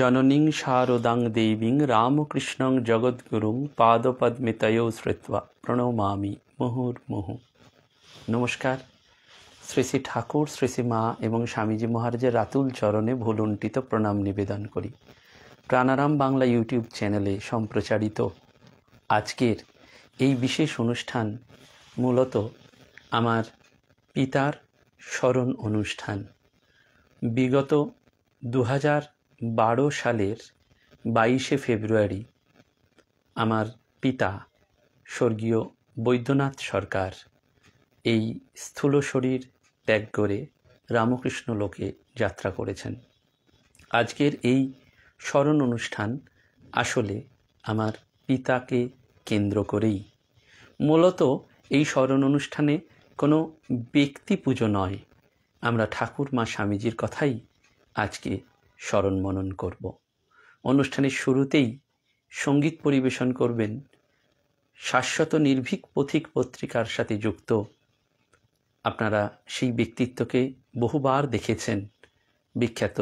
जननीं शारदां देवीं रामकृष्णं जगद्गुरुं पादपद्मे तयो श्रुत्वा प्रणमामि मुहुर्मुहुः। नमस्कार। শ্রী শ্রী ঠাকুর, শ্রী শ্রী মা এবং স্বামীজি মহারাজের রাতুল চরণে ভুলুণ্ঠিত প্রণাম নিবেদন করি। প্রাণারাম বাংলা ইউটিউব চ্যানেলে সম্প্রচারিত আজকের এই বিশেষ অনুষ্ঠান মূলত আমার পিতার স্মরণ অনুষ্ঠান। বিগত 2012 সালের 22শে ফেব্রুয়ারি আমার পিতা স্বর্গীয় বৈদ্যনাথ সরকার এই স্থূল শরীর ত্যাগ করে রামকৃষ্ণ লোকে যাত্রা করেছেন। আজকের এই স্মরণ অনুষ্ঠান আসলে আমার পিতাকে কেন্দ্র করেই। মূলত এই স্মরণ অনুষ্ঠানে কোনো ব্যক্তি পুজো নয়, আমরা ঠাকুর মা স্বামীজির কথাই আজকে স্মরণ মনন করব। অনুষ্ঠানের শুরুতেই সঙ্গীত পরিবেশন করবেন শাশ্বত নির্ভীক পথিক পত্রিকার সাথে যুক্ত, আপনারা সেই ব্যক্তিত্বকে বহুবার দেখেছেন, বিখ্যাত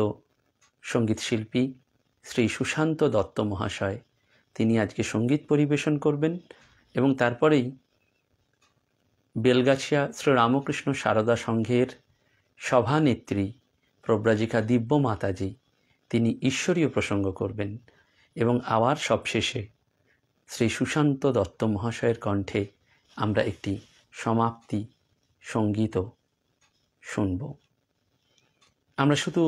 সঙ্গীত শিল্পী শ্রী সুশান্ত দত্ত মহাশয়। তিনি আজকে সঙ্গীত পরিবেশন করবেন এবং তারপরেই বেলগাছিয়া শ্রী রামকৃষ্ণ সারদা সংঘের সভানেত্রী প্রব্রাজিকা দিব্য মাতাজি তিনি ঈশ্বরীয় প্রসঙ্গ করবেন এবং আবার সবশেষে শ্রী সুশান্ত দত্ত মহাশয়ের কণ্ঠে আমরা একটি সমাপ্তি সঙ্গীত শুনব। আমরা শুধু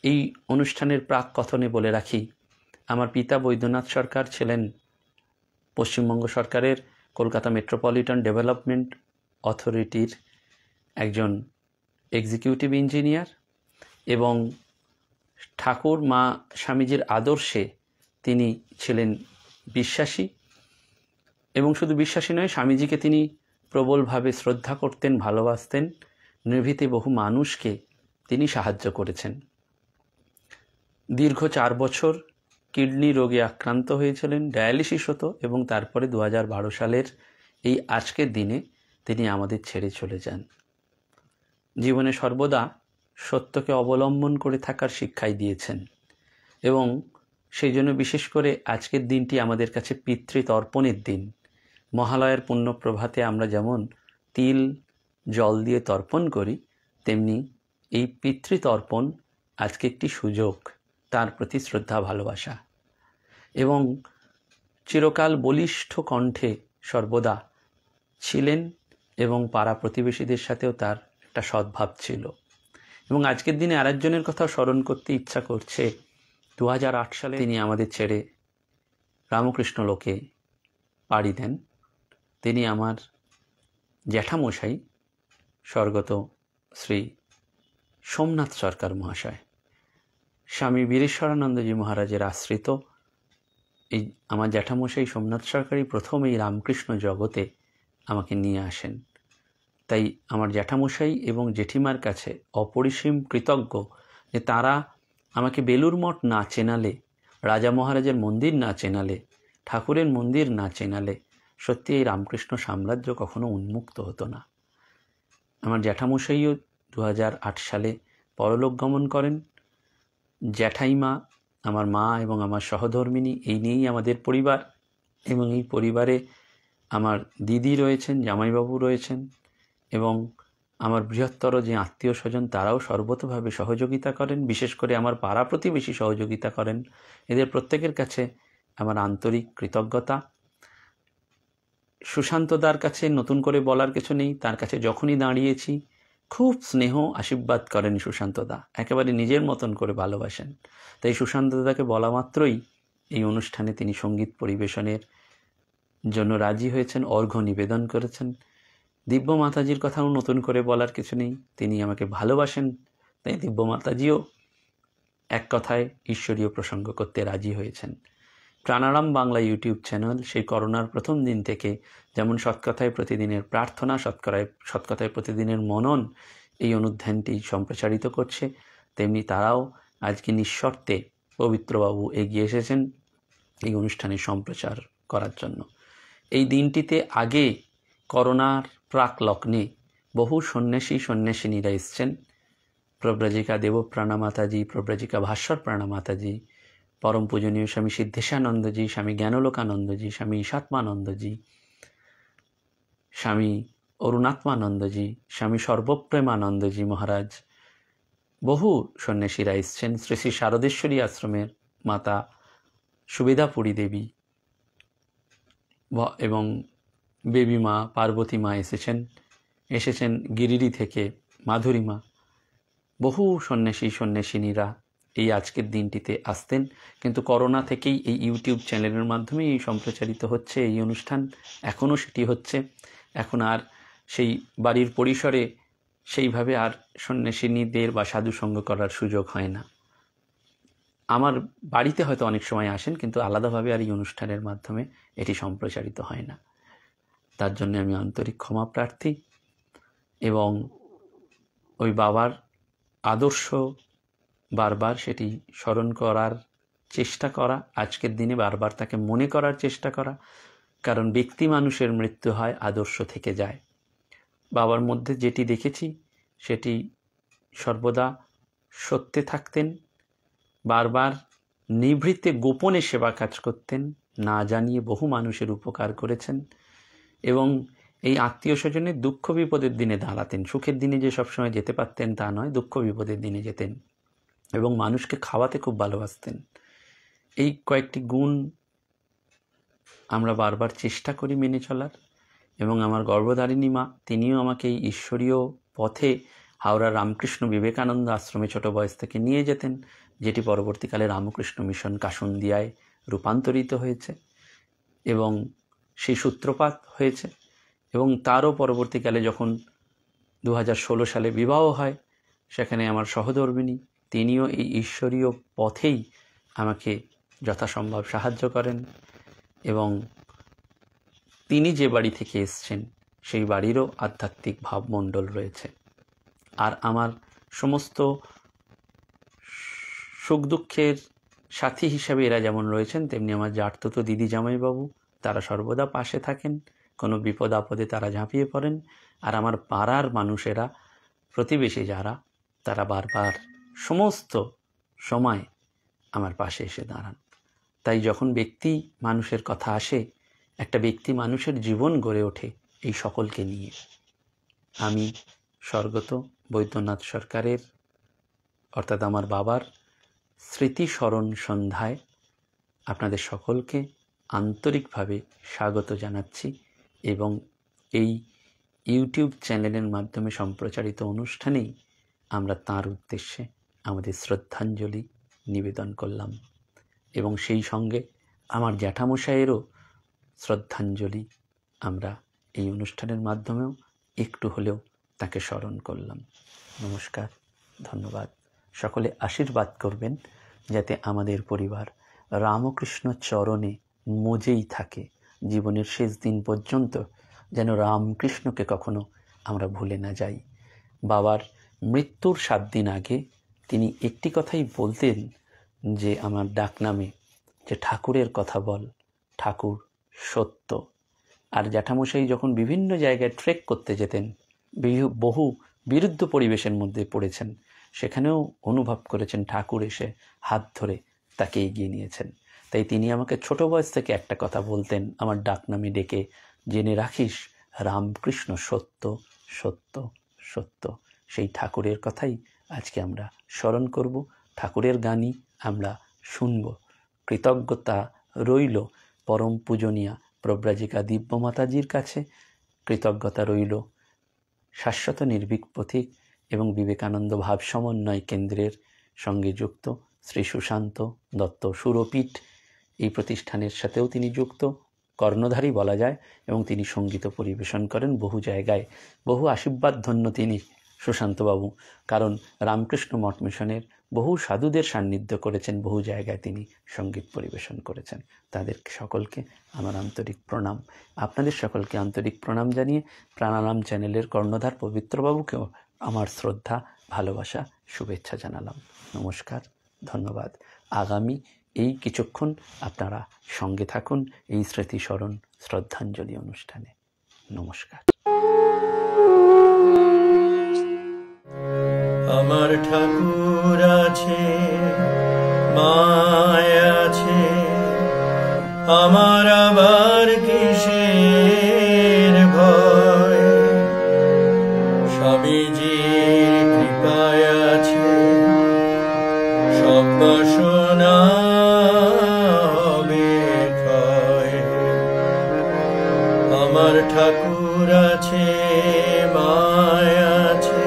এই অনুষ্ঠানের প্রাক কথনে বলে রাখি, আমার পিতা বৈদ্যনাথ সরকার ছিলেন পশ্চিমবঙ্গ সরকারের কলকাতা মেট্রোপলিটন ডেভেলপমেন্ট অথরিটির একজন এক্সিকিউটিভ ইঞ্জিনিয়ার এবং ঠাকুর মা স্বামীজির আদর্শে তিনি ছিলেন বিশ্বাসী এবং শুধু বিশ্বাসী নয়, স্বামীজিকে তিনি প্রবলভাবে শ্রদ্ধা করতেন, ভালোবাসতেন। নিভৃতে বহু মানুষকে তিনি সাহায্য করেছেন। দীর্ঘ 4 বছর কিডনি রোগে আক্রান্ত হয়েছিলেন, ডায়ালিসিস হতো এবং তারপরে 2012 সালের এই আজকের দিনে তিনি আমাদের ছেড়ে চলে যান। জীবনে সর্বদা সত্যকে অবলম্বন করে থাকার শিক্ষাই দিয়েছেন এবং সেই জন্য বিশেষ করে আজকের দিনটি আমাদের কাছে পিতৃতর্পণের দিন। মহালয়ার পুণ্য প্রভাতে আমরা যেমন তিল জল দিয়ে তর্পণ করি, তেমনি এই পিতৃতর্পণ আজকে একটি সুযোগ তার প্রতি শ্রদ্ধা ভালোবাসা এবং চিরকাল বলিষ্ঠ কণ্ঠে সর্বদা ছিলেন এবং পাড়া প্রতিবেশীদের সাথেও তার একটা সদ্ভাব ছিল। এবং আজকের দিনে আরেকজনের কথাও স্মরণ করতে ইচ্ছা করছে। 2008 সালে তিনি আমাদের ছেড়ে রামকৃষ্ণ লোকে পাড়ি দেন। তিনি আমার জ্যাঠামশাই স্বর্গত শ্রী সোমনাথ সরকার মহাশয়, স্বামী বীরেশ্বরানন্দজি মহারাজের আশ্রিত এই আমার জ্যাঠামশাই সোমনাথ সরকারই প্রথম এই রামকৃষ্ণ জগতে আমাকে নিয়ে আসেন। তাই আমার জ্যাঠামশাই এবং জেঠিমার কাছে অপরিসীম কৃতজ্ঞ যে তারা আমাকে বেলুর মঠ না চেনালে, রাজা মহারাজের মন্দির না চেনালে, ঠাকুরের মন্দির না চেনালে সত্যি এই রামকৃষ্ণ সাম্রাজ্য কখনো উন্মুক্ত হতো না। আমার জ্যাঠামশাইও 2008 সালে পরলোক গমন করেন। জ্যাঠাইমা, আমার মা এবং আমার সহধর্মিণী, এই নিয়েই আমাদের পরিবার এবং এই পরিবারে আমার দিদি রয়েছেন, জামাইবাবু রয়েছেন এবং আমার বৃহত্তর যে আত্মীয় স্বজন তারাও সর্বতভাবে সহযোগিতা করেন। বিশেষ করে আমার পাড়া প্রতিবেশী সহযোগিতা করেন। এদের প্রত্যেকের কাছে আমার আন্তরিক কৃতজ্ঞতা। সুশান্তদার কাছে নতুন করে বলার কিছু নেই, তার কাছে যখনই দাঁড়িয়েছি খুব স্নেহ আশীর্বাদ করেন সুশান্তদা, একেবারে নিজের মতন করে ভালোবাসেন। তাই সুশান্তদাকে বলা মাত্রই এই অনুষ্ঠানে তিনি সঙ্গীত পরিবেশনের জন্য রাজি হয়েছেন, অর্ঘ্য নিবেদন করেছেন। দিব্য মাতাজির কথাও নতুন করে বলার কিছু নেই, তিনি আমাকে ভালোবাসেন। তাই দিব্য মাতাজিও এক কথায় ঈশ্বরীয় প্রসঙ্গ করতে রাজি হয়েছেন। প্রাণারাম বাংলা ইউটিউব চ্যানেল সেই করোনার প্রথম দিন থেকে যেমন সৎকথায় প্রতিদিনের প্রার্থনা, সৎকথায় প্রতিদিনের মনন এই অনুধ্যানটি সম্প্রচারিত করছে, তেমনি তারাও আজকে নিঃশর্তে পবিত্রবাবু এগিয়ে এসেছেন এই অনুষ্ঠানের সম্প্রচার করার জন্য। এই দিনটিতে আগে করোনার প্রাক লগ্নে বহু সন্ন্যাসিনীরা এসছেন। প্রব্রাজিকা দেবপ্রাণা মাতাজি, প্রব্রাজিকা ভাস্বর প্রাণা মাতাজি, পরম পূজনীয় স্বামী সিদ্ধেশানন্দজি, স্বামী জ্ঞানলোকানন্দজি, স্বামী ঈশাত্মানন্দজি, স্বামী অরুণাত্মানন্দজি, স্বামী সর্বপ্রেমানন্দজি মহারাজ, বহু সন্ন্যাসীরা এসছেন। শ্রী শ্রী শারদেশ্বরী আশ্রমের মাতা সুবেদাপুরী দেবী এবং বেবী মা পার্বতী মা এসেছেন গিরিডি থেকে মাধুরী মা। বহু সন্ন্যাসিনীরা এই আজকের দিনটিতে আসতেন, কিন্তু করোনা থেকেই এই ইউটিউব চ্যানেলের মাধ্যমে এই সম্প্রচারিত হচ্ছে এই অনুষ্ঠান, এখনও সেটি হচ্ছে। এখন আর সেই বাড়ির পরিসরে সেইভাবে আর সন্ন্যাসিনীদের বা সাধুসঙ্গ করার সুযোগ হয় না। আমার বাড়িতে হয়তো অনেক সময় আসেন, কিন্তু আলাদাভাবে আর এই অনুষ্ঠানের মাধ্যমে এটি সম্প্রচারিত হয় না। তার জন্য আমি আন্তরিক ক্ষমা প্রার্থী এবং ওই বাবার আদর্শ বারবার সেটি স্মরণ করার চেষ্টা করা, আজকের দিনে বারবার তাকে মনে করার চেষ্টা করা, কারণ ব্যক্তি মানুষের মৃত্যু হয়, আদর্শ থেকে যায়। বাবার মধ্যে যেটি দেখেছি সেটি সর্বদা সত্যে থাকতেন, বারবার নিভৃতে গোপনে সেবা কাজ করতেন, না জানিয়ে বহু মানুষের উপকার করেছেন এবং এই আত্মীয় স্বজনের দুঃখ বিপদের দিনে দাঁড়াতেন। সুখের দিনে যে সবসময় যেতে পারতেন তা নয়, দুঃখ বিপদের দিনে যেতেন এবং মানুষকে খাওয়াতে খুব ভালোবাসতেন। এই কয়েকটি গুণ আমরা বারবার চেষ্টা করি মেনে চলার এবং আমার গর্ভধারিণী মা তিনিও আমাকে এই ঈশ্বরীয় পথে হাওড়ার রামকৃষ্ণ বিবেকানন্দ আশ্রমে ছোট বয়স থেকে নিয়ে যেতেন, যেটি পরবর্তীকালে রামকৃষ্ণ মিশন কাসুন্দিয়ায় রূপান্তরিত হয়েছে এবং সেই সূত্রপাত হয়েছে। এবং তারও পরবর্তীকালে যখন 2016 সালে বিবাহ হয়, সেখানে আমার সহধর্মিণী তিনিও এই ঈশ্বরীয় পথেই আমাকে যথাসম্ভব সাহায্য করেন এবং তিনি যে বাড়ি থেকে এসছেন সেই বাড়িরও আধ্যাত্মিক ভাবমণ্ডল রয়েছে। আর আমার সমস্ত সুখ দুঃখের সাথী হিসাবে এরা যেমন রয়েছেন, তেমনি আমার জাততো দিদি জামাইবাবু, তারা সর্বদা পাশে থাকেন, কোনো বিপদ আপদে তারা ঝাঁপিয়ে পড়েন। আর আমার পাড়ার মানুষেরা, প্রতিবেশী যারা, তারা বারবার সমস্ত সময় আমার পাশে এসে দাঁড়ান। তাই যখন ব্যক্তি মানুষের কথা আসে, একটা ব্যক্তি মানুষের জীবন গড়ে ওঠে এই সকলকে নিয়ে। আমি স্বর্গত বৈদ্যনাথ সরকারের অর্থাৎ আমার বাবার স্মৃতি স্মরণ সন্ধ্যায় আপনাদের সকলকে আন্তরিকভাবে স্বাগত জানাচ্ছি এবং এই ইউটিউব চ্যানেলের মাধ্যমে সম্প্রচারিত অনুষ্ঠানেই আমরা তাঁর উদ্দেশ্যে আমাদের শ্রদ্ধাঞ্জলি নিবেদন করলাম এবং সেই সঙ্গে আমার জ্যাঠামশাইয়েরও শ্রদ্ধাঞ্জলি আমরা এই অনুষ্ঠানের মাধ্যমেও একটু হলেও তাকে স্মরণ করলাম। নমস্কার, ধন্যবাদ। সকলে আশীর্বাদ করবেন যাতে আমাদের পরিবার রামকৃষ্ণ চরণে মজেই থাকে জীবনের শেষ দিন পর্যন্ত, যেন রামকৃষ্ণকে কখনো আমরা ভুলে না যাই। বাবার মৃত্যুর 7 দিন আগে তিনি একটি কথাই বলতেন যে আমার ডাকনামে, যে ঠাকুরের কথা বল, ঠাকুর সত্য। আর জ্যাঠামশাই যখন বিভিন্ন জায়গায় ট্রেক করতে যেতেন, বহু বিরুদ্ধ পরিবেশের মধ্যে পড়েছেন, সেখানেও অনুভব করেছেন ঠাকুর এসে হাত ধরে তাকে এগিয়ে নিয়েছেন। তাই তিনি আমাকে ছোট বয়স থেকে একটা কথা বলতেন আমার ডাকনামে ডেকে, জেনে রাখিস রামকৃষ্ণ সত্য সত্য সত্য। সেই ঠাকুরের কথাই আজকে আমরা স্মরণ করব, ঠাকুরের গানই আমরা শুনব। কৃতজ্ঞতা রইল পরম পূজনীয়া প্রব্রাজিকা দিব্য মাতাজির কাছে, কৃতজ্ঞতা রইল শাশ্বত নির্ভীক পথিক এবং বিবেকানন্দ ভাব সমন্বয় কেন্দ্রের সঙ্গে যুক্ত শ্রী সুশান্ত দত্ত সুরপীঠ, এই প্রতিষ্ঠানের সাথেও তিনি যুক্ত, কর্ণধারী বলা যায়, এবং তিনি সঙ্গীত পরিবেশন করেন বহু জায়গায়। বহু আশীর্বাদ ধন্য তিনি সুশান্তবাবু, কারণ রামকৃষ্ণ মঠ মিশনের বহু সাধুদের সান্নিধ্য করেছেন, বহু জায়গায় তিনি সঙ্গীত পরিবেশন করেছেন। তাদের সকলকে আমার আন্তরিক প্রণাম। আপনাদের সকলকে আন্তরিক প্রণাম জানিয়ে প্রাণায়াম চ্যানেলের কর্ণধার পবিত্রবাবুকেও আমার শ্রদ্ধা, ভালোবাসা, শুভেচ্ছা জানালাম। নমস্কার, ধন্যবাদ। আগামী এই কিছুক্ষণ আপনারা সঙ্গে থাকুন এই স্মৃতিস্মরণ শ্রদ্ধাঞ্জলি অনুষ্ঠানে। নমস্কার। আমার ঠাকুর আছে মায়া আমার আবার কিসের ভয়, স্বামীজির কৃপায় আছে সব বাসনা হবে ক্ষয়। আমার ঠাকুর আছে, মায় আছে,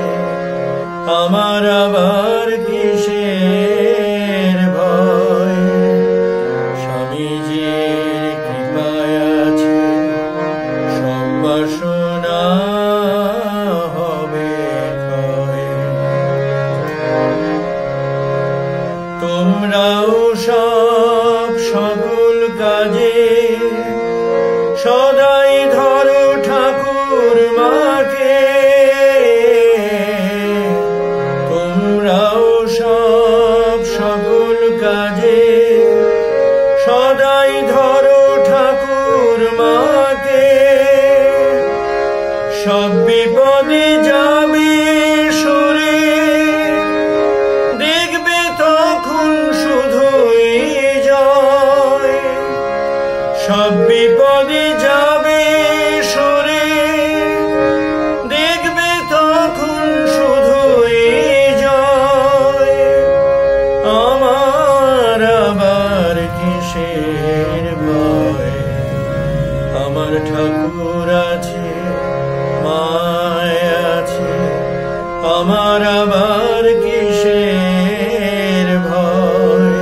আমার আবার কিসের ভয়, স্বামীজির কৃপায় আছে সব বাসনা হবে ক্ষয়। তোমরাও সব সকল কাজে সদাই ধরো ঠাকুর মাকে, তোমরাও সব সকল কাজে সদাই ধরো ঠাকুর মাকে। সব বিপদে যাবে সরে, দেখবে তখন শুধুই জয়। সব বিপদে যাবে সরে, দেখবে তখন শুধুই জয়। আমার আবার কিসের ভয়, আমার ঠাকুর আছে, মায় আছে, আমার আবার কিসের ভয়,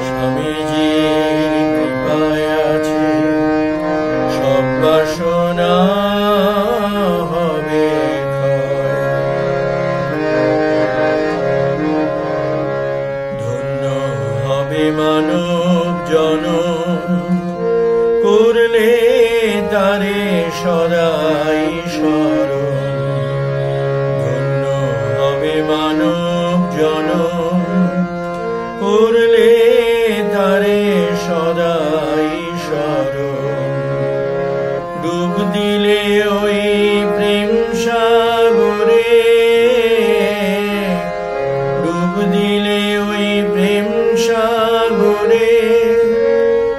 স্বামীজির কৃপায় আছে সব বাসনা হবে ক্ষয়। ধন্য হবে মানব জনম, করলে তারে সদাই স্মরণ। ধন্য হবে মানব জনম, করলে তারে সদাই স্মরণ। ডুব দিলে ওই প্রেম সাগরে, ডুব দিলে ওই প্রেম সাগরে,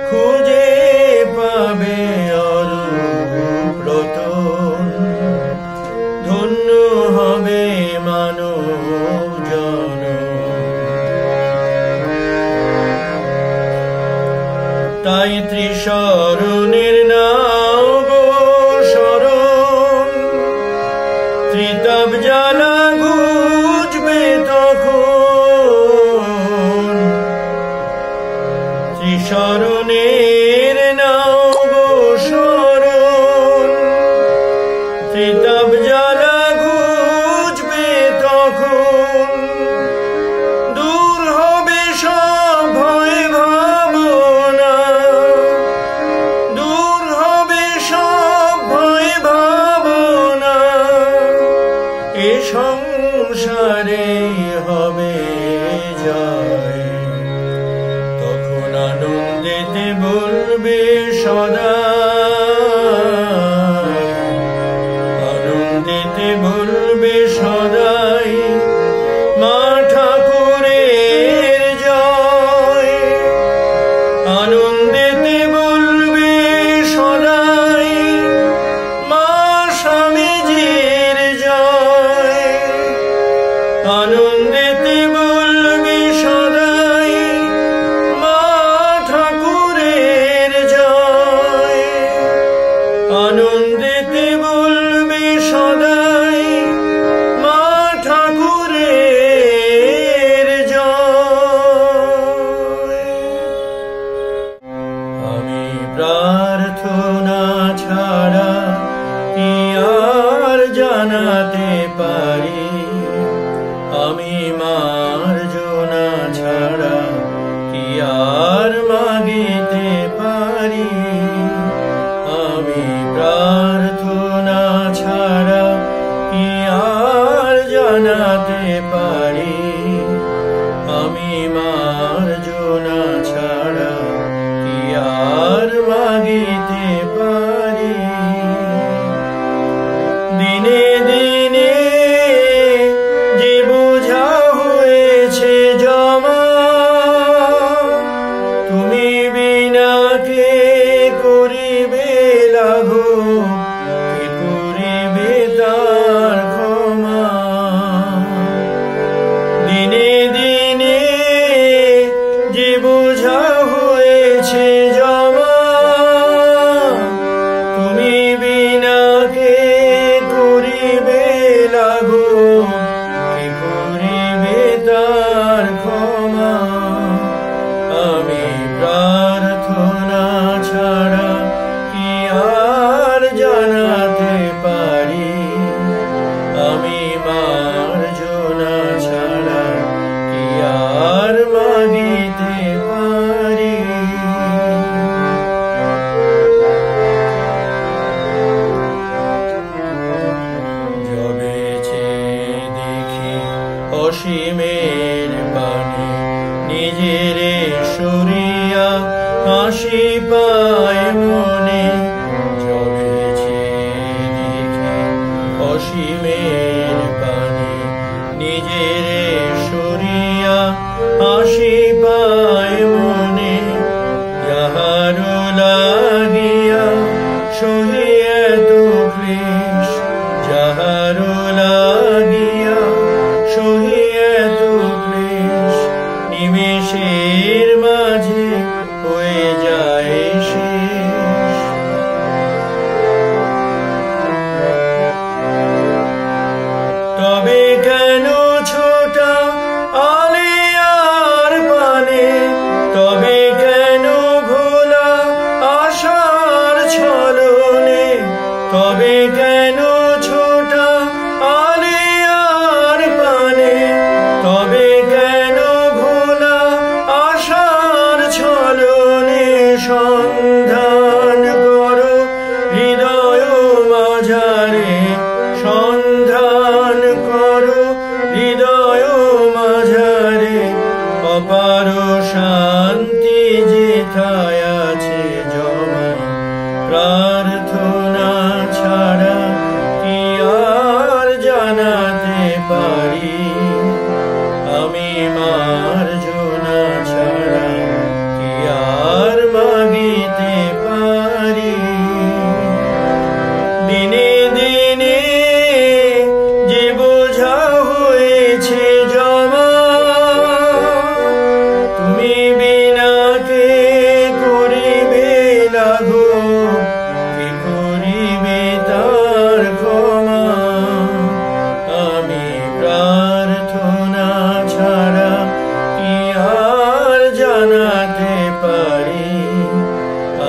খুঁজে পাবে অরূপ রতন। সহি এত ক্লেশ যাহারো লাগিয়া, সহি এত ক্লেশ নিমেষের মাঝে হয়ে যায় শেষ। তবে কেন ছোটা আলিয়ার পানে, তবে কেন ভোলা আশার ছলনে, তবে কেন ছোটা আলিয়ার পানে, তবে কেন ভোলা আশার ছলনে। সন্ধান করো হৃদয় মাঝারে, সন্ধান করো হৃদয় মাঝারে, অপার শান্তি যেথায় আছে জমা। প্রার্থনা ছাড়া কি আর জানাতে পারি, আমি মার্জনা ছাড়া কি আর মাগিতে পারি। দিনে দিনে যে বোঝা হয়েছে জমা, তুমি বিনা কে করিবে লাঘব, কে করিবে তার ক্ষমা। আমি প্রার্থনা ছাড়া কি আর জানাতে পারি,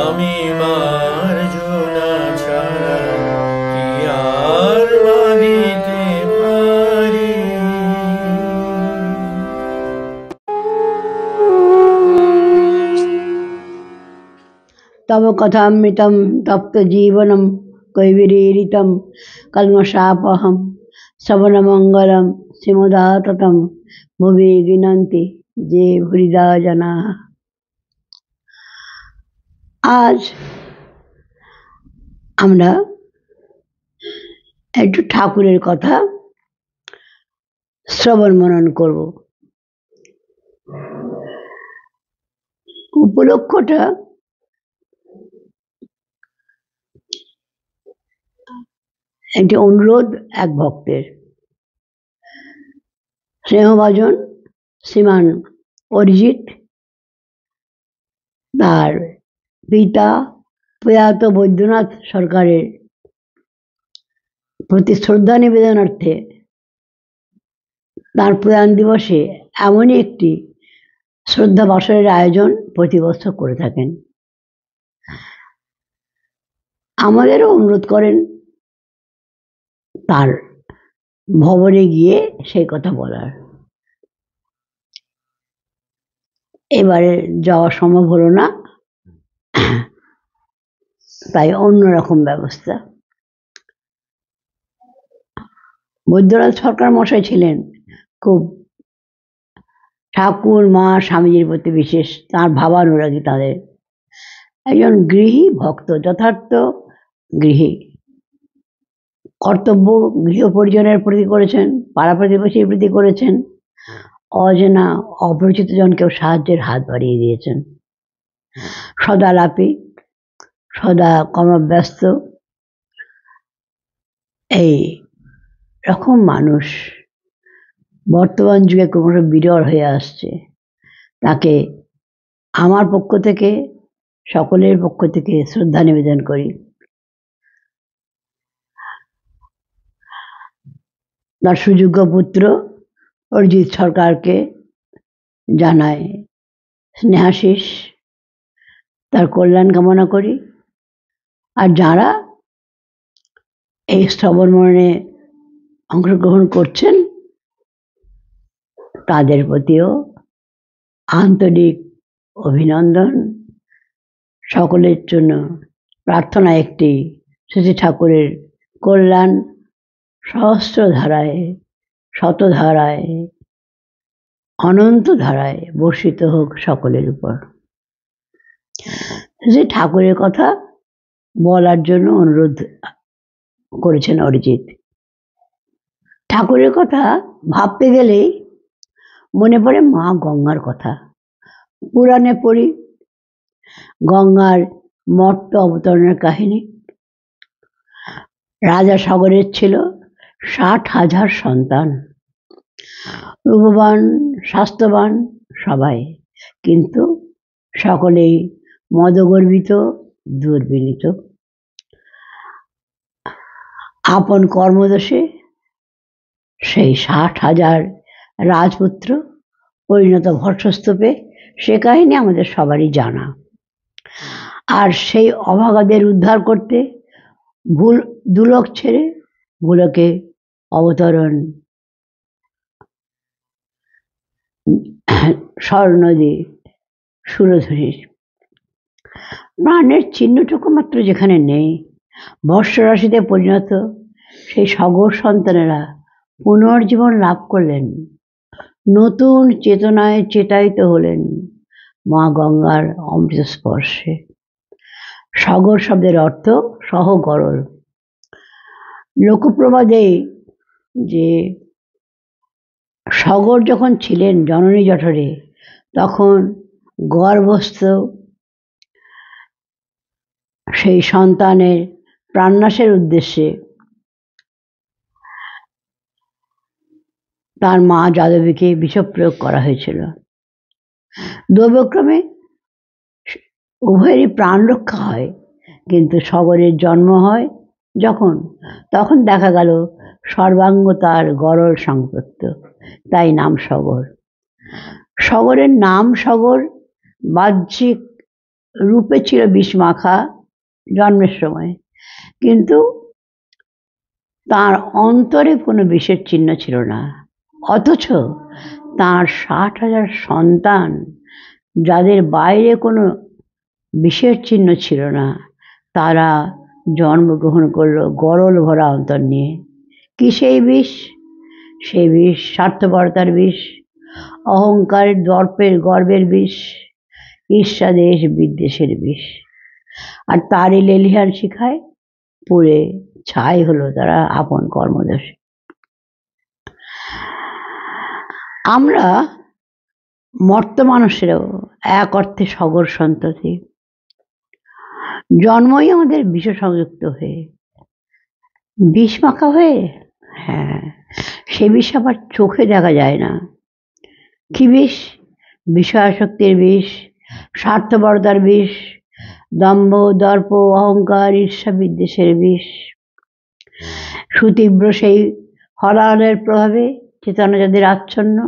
আমি মার্জনা ছাড়া কি আর মাগিতে পারি। तव कथामृतं तप्त जीवनं कैविरीरितं कल्मषापहं श्रवणमङ्गलं श्रीमदाततं भुवि गिनन्ति जे भूरिदा जनाः। আজ আমরা একটু ঠাকুরের কথা শ্রবণ মনন করব। উপলক্ষটা একটি অনুরোধ এক ভক্তের। স্নেহভাজন শ্রীমান অরিজিৎ তার পিতা প্রয়াত বৈদ্যনাথ সরকারের প্রতি শ্রদ্ধা নিবেদনার্থে তার প্রয়াণ দিবসে এমনই একটি শ্রদ্ধা বাসরের আয়োজন প্রতি বছর করে থাকেন। আমাদেরও অনুরোধ করেন তার ভবনে গিয়ে সেই কথা বলার। এবারে যাওয়া সম্ভব হলো না, তাই অন্যরকম ব্যবস্থা। বৈদ্যনাথ সরকার মশাই ছিলেন খুব ঠাকুর মা স্বামীজির প্রতি বিশেষ তার ভাবানুরাগী, তাদের একজন গৃহী ভক্ত, যথার্থ গৃহী। কর্তব্য গৃহ পরিজনের প্রতি করেছেন, পাড়া প্রতিবেশীর প্রতি করেছেন, অজানা অপরিচিত জনকেও সাহায্যের হাত বাড়িয়ে দিয়েছেন। সদা লাপি, সদা কর্মব্যস্ত, এই রকম মানুষ বর্তমান যুগে ক্রমশ বিরল হয়ে আসছে। তাকে আমার পক্ষ থেকে, সকলের পক্ষ থেকে শ্রদ্ধা নিবেদন করি। তার সুযোগ্য পুত্র অরিজিৎ সরকারকে জানায় স্নেহাশিস, তার কল্যাণ কামনা করি। আর যারা এই শ্রবণ মননে অংশগ্রহণ করছেন তাদের প্রতিও আন্তরিক অভিনন্দন। সকলের জন্য প্রার্থনা একটি, শ্রী ঠাকুরের কল্যাণ সহস্র ধারায়, শত ধারায়, অনন্ত ধারায় বর্ষিত হোক সকলের উপর। শ্রী ঠাকুরের কথা বলার জন্য অনুরোধ করেছেন অরিজিৎ। ঠাকুরের কথা ভাবতে গেলেই মনে পড়ে মা গঙ্গার কথা। পুরাণে পড়ি গঙ্গার মর্ত অবতরণের কাহিনী। রাজা সাগরের ছিল 60,000 সন্তান, রূপবান স্বাস্থ্যবান সবাই, কিন্তু সকলেই মদগর্বিত, দুর্বিনীত। আপন কর্মদোষে সেই 60,000 রাজপুত্র পরিণত ভস্মস্তূপে, সে কাহিনী আমাদের সবারই জানা। আর সেই অভাগাদের উদ্ধার করতে দুলোক ছেড়ে ভূলোকে অবতরণ স্বর্ণদী সুরধুরীর। প্রাণের চিহ্নটুকু মাত্র যেখানে নেই, বর্ষরাশিতে পরিণত সেই সাগর সন্তানেরা পুনর্জীবন লাভ করলেন, নতুন চেতনায় চেতায়িত হলেন মা গঙ্গার অমৃত স্পর্শে। সাগর শব্দের অর্থ সহগরল। লোকপ্রবাদে যে সাগর যখন ছিলেন জননী জঠরে, তখন গর্ভস্থ সেই সন্তানের প্রাণনাশের উদ্দেশ্যে তার মা যাদবীকে বিষপ্রয়োগ করা হয়েছিল। দৈবক্রমে উভয়েরই প্রাণ রক্ষা হয়, কিন্তু সাগরের জন্ম হয় যখন, তখন দেখা গেল সর্বাঙ্গ তার গরল সংপৃক্ত, তাই নাম সাগর। সাগরের নাম সাগর বাহ্যিক রূপে ছিল বিষমাখা জন্মের সময়, কিন্তু তার অন্তরে কোনো বিষের চিহ্ন ছিল না। অথচ তার 60,000 সন্তান, যাদের বাইরে কোনো বিষের চিহ্ন ছিল না, তারা জন্মগ্রহণ করলো গরল ভরা অন্তর নিয়ে। কি সেই বিষ? সেই বিষ স্বার্থপরতার বিষ, অহংকারের দর্পের গর্বের বিষ, ঈর্ষাদেশ বিদ্বেষের বিষ। আর তারই লেলিহান শিখায় পুড়ে ছাই হলো তারা আপন কর্মদোষে। আমরা মর্ত মানুষেরাও এক অর্থে সাগর সন্ততি। জন্মই আমাদের বিষ সংযুক্ত হয়ে, বিষ মাখা হয়ে। হ্যাঁ, সে বিষ আবার চোখে দেখা যায় না। কি বিষ? বিষয়াসক্তির বিষ, স্বার্থপরতার বিষ, দম্ভ দর্প অহংকার ঈর্ষা বিদ্বেষের বিষ। সুতীব্র সেই হলাহলের প্রভাবে চেতনা যাদের আচ্ছন্ন,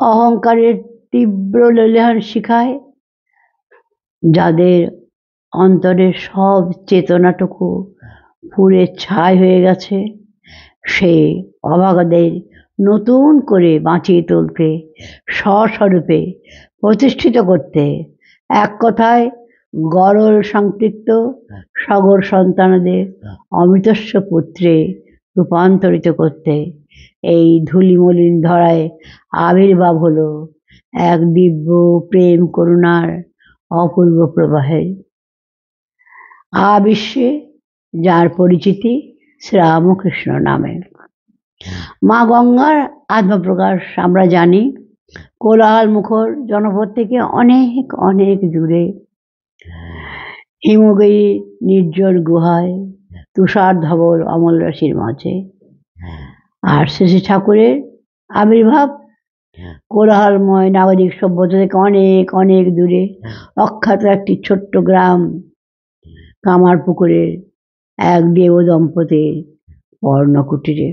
অহংকারের তীব্র লেলিহান শিখায় যাদের অন্তরের সব চেতনাটুকু পুড়ে ছাই হয়ে গেছে, সেই অভাগাদের নতুন করে বাঁচিয়ে তুলতে, স্বস্বরূপে প্রতিষ্ঠিত করতে, এক কথায় গরল সংপৃক্ত সাগর সন্তানদের অমৃতস্ব পুত্রে রূপান্তরিত করতে এই ধূলিমলিন ধরায় আবির্ভাব হলো এক দিব্য প্রেম করুণার অপূর্ব প্রবাহের। বিশ্বে যার পরিচিতি শ্রীরামকৃষ্ণ নামে। মা গঙ্গার আত্মপ্রকাশ আমরা জানি কোলাহল মুখর জনপদ থেকে অনেক অনেক দূরে, হিমগিরি নির্জন গুহায়, তুষার ধবল অমল রাশির মাঝে। আর শ্রী ঠাকুরের আবির্ভাব কোলাহলময় নাগরিক সভ্যতা থেকে অনেক অনেক দূরে, অখ্যাত একটি ছোট্ট গ্রাম কামারপুকুরের এক দেব দম্পতির পর্ণকুটিরে।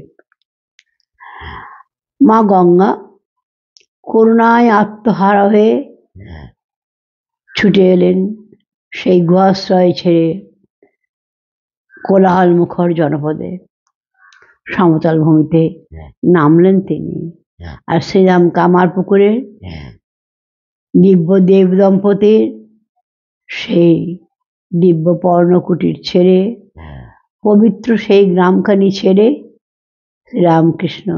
মা গঙ্গা করুণায় আত্মহারা হয়ে ছুটে এলেন সেই গুহাশ্রয় ছেড়ে কোলাহল মুখর জনপদে। সমতল ভূমিতে নামলেন তিনি, আর শ্রীরাম কামারপুকুরের দিব্য দেব দম্পতির সেই দিব্য পর্ণকুটির ছেড়ে, পবিত্র সেই গ্রামখানি ছেড়ে রামকৃষ্ণ,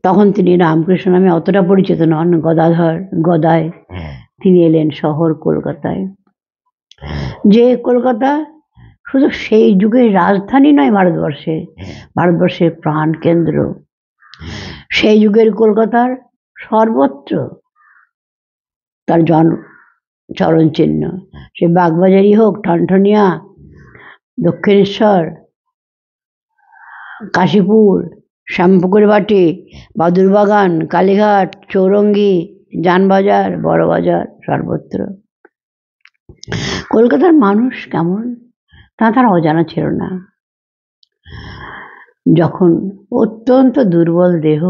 তখন তিনি রামকৃষ্ণ নামে অতটা পরিচিত নন, গদায় তিনি এলেন শহর কলকাতায়। যে কলকাতা শুধু সেই যুগের রাজধানী নয় ভারতবর্ষের প্রাণ কেন্দ্র। সেই যুগের কলকাতার সর্বত্র তার চরণ চিহ্ন, সে বাগবাজারই হোক, ঠনঠনিয়া, দক্ষিণেশ্বর, কাশীপুর, শ্যামপুকুর বাটি, বাদুরবাগান, কালীঘাট, চৌরঙ্গি, জানবাজার, বড়বাজার, সর্বত্র। কলকাতার মানুষ কেমন তা তার অজানা ছিল না। যখন অত্যন্ত দুর্বল দেহ,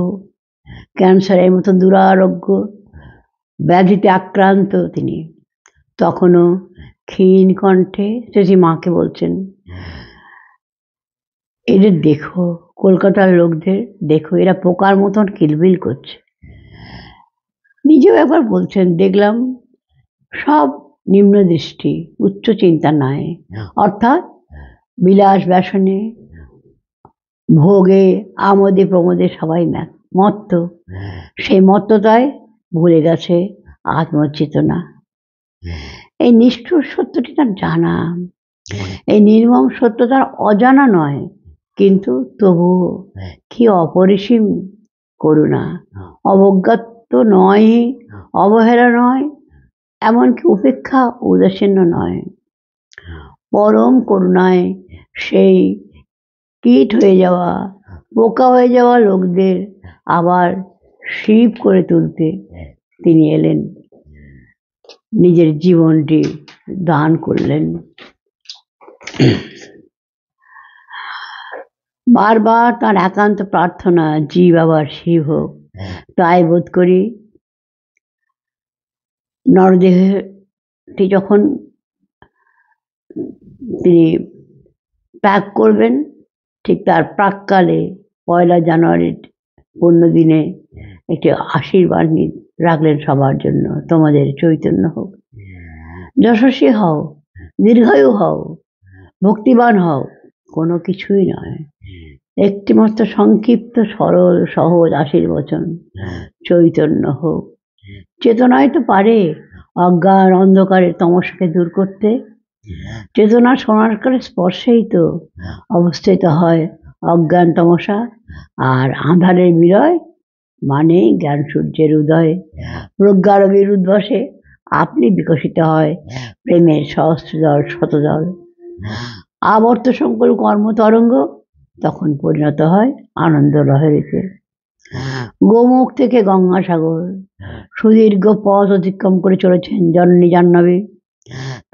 ক্যান্সারের মতো দুরারোগ্য ব্যাধিতে আক্রান্ত তিনি, তখনও ক্ষীণ কণ্ঠে সেই মাকে বলছেন, এদের দেখো, কলকাতার লোকদের দেখো, এরা পোকার মতন কিলবিল করছে। নিজেও একবার বলছেন, দেখলাম সব নিম্ন দৃষ্টি, উচ্চ চিন্তা নয়, অর্থাৎ বিলাস ব্যসনে, ভোগে, আমোদে প্রমোদে সবাই মত্ত। সেই মত্ততায় ভুলে গেছে আত্মচেতনা। এই নিষ্ঠুর সত্যটি তার জানা, এই নির্মম সত্য তার অজানা নয়, কিন্তু তবুও কি অপরিসীম করুণা, অবজ্ঞা তো নয়, অবহেলা নয়, এমনকি উপেক্ষা উদাসীন্য নয়, পরম করুণায় সেই কীট হয়ে যাওয়া, পোকা হয়ে যাওয়া লোকদের আবার শিব করে তুলতে তিনি এলেন, নিজের জীবনটি দান করলেন। বারবার তার একান্ত প্রার্থনা, জীব আবার শিব হোক। তাই বোধ করি নরদেহটি যখন তিনি ত্যাগ করবেন, ঠিক তার প্রাক্কালে 1 জানুয়ারির পুণ্যদিনে একটি আশীর্বাদ রাখলেন সবার জন্য, তোমাদের চৈতন্য হোক, যশস্বী হও, দীর্ঘায়ু হও, ভক্তিবান হও, কোনো কিছুই নয়, একটিমাত্র সংক্ষিপ্ত সরল সহজ আশীর্বচন, চৈতন্য হোক। চেতনায় তো পারে অজ্ঞান অন্ধকারের তমসকে দূর করতে, চেতনা সোনারকারের স্পর্শেই তো অবস্থিত হয় অজ্ঞান তমসা, আর আঁধারের বিরয় মানে জ্ঞান সূর্যের উদয়। প্রজ্ঞারবির উদ্ভাসে আপনি বিকশিত হয় প্রেমের সহস্রদল শতদল, আবর্ত সংকুল কর্মতরঙ্গ তখন পরিণত হয় আনন্দ লহরীতে। গোমুখ থেকে গঙ্গাসাগর সুদীর্ঘ পথ অতিক্রম করে চলেছেন জননী জাহ্নবী।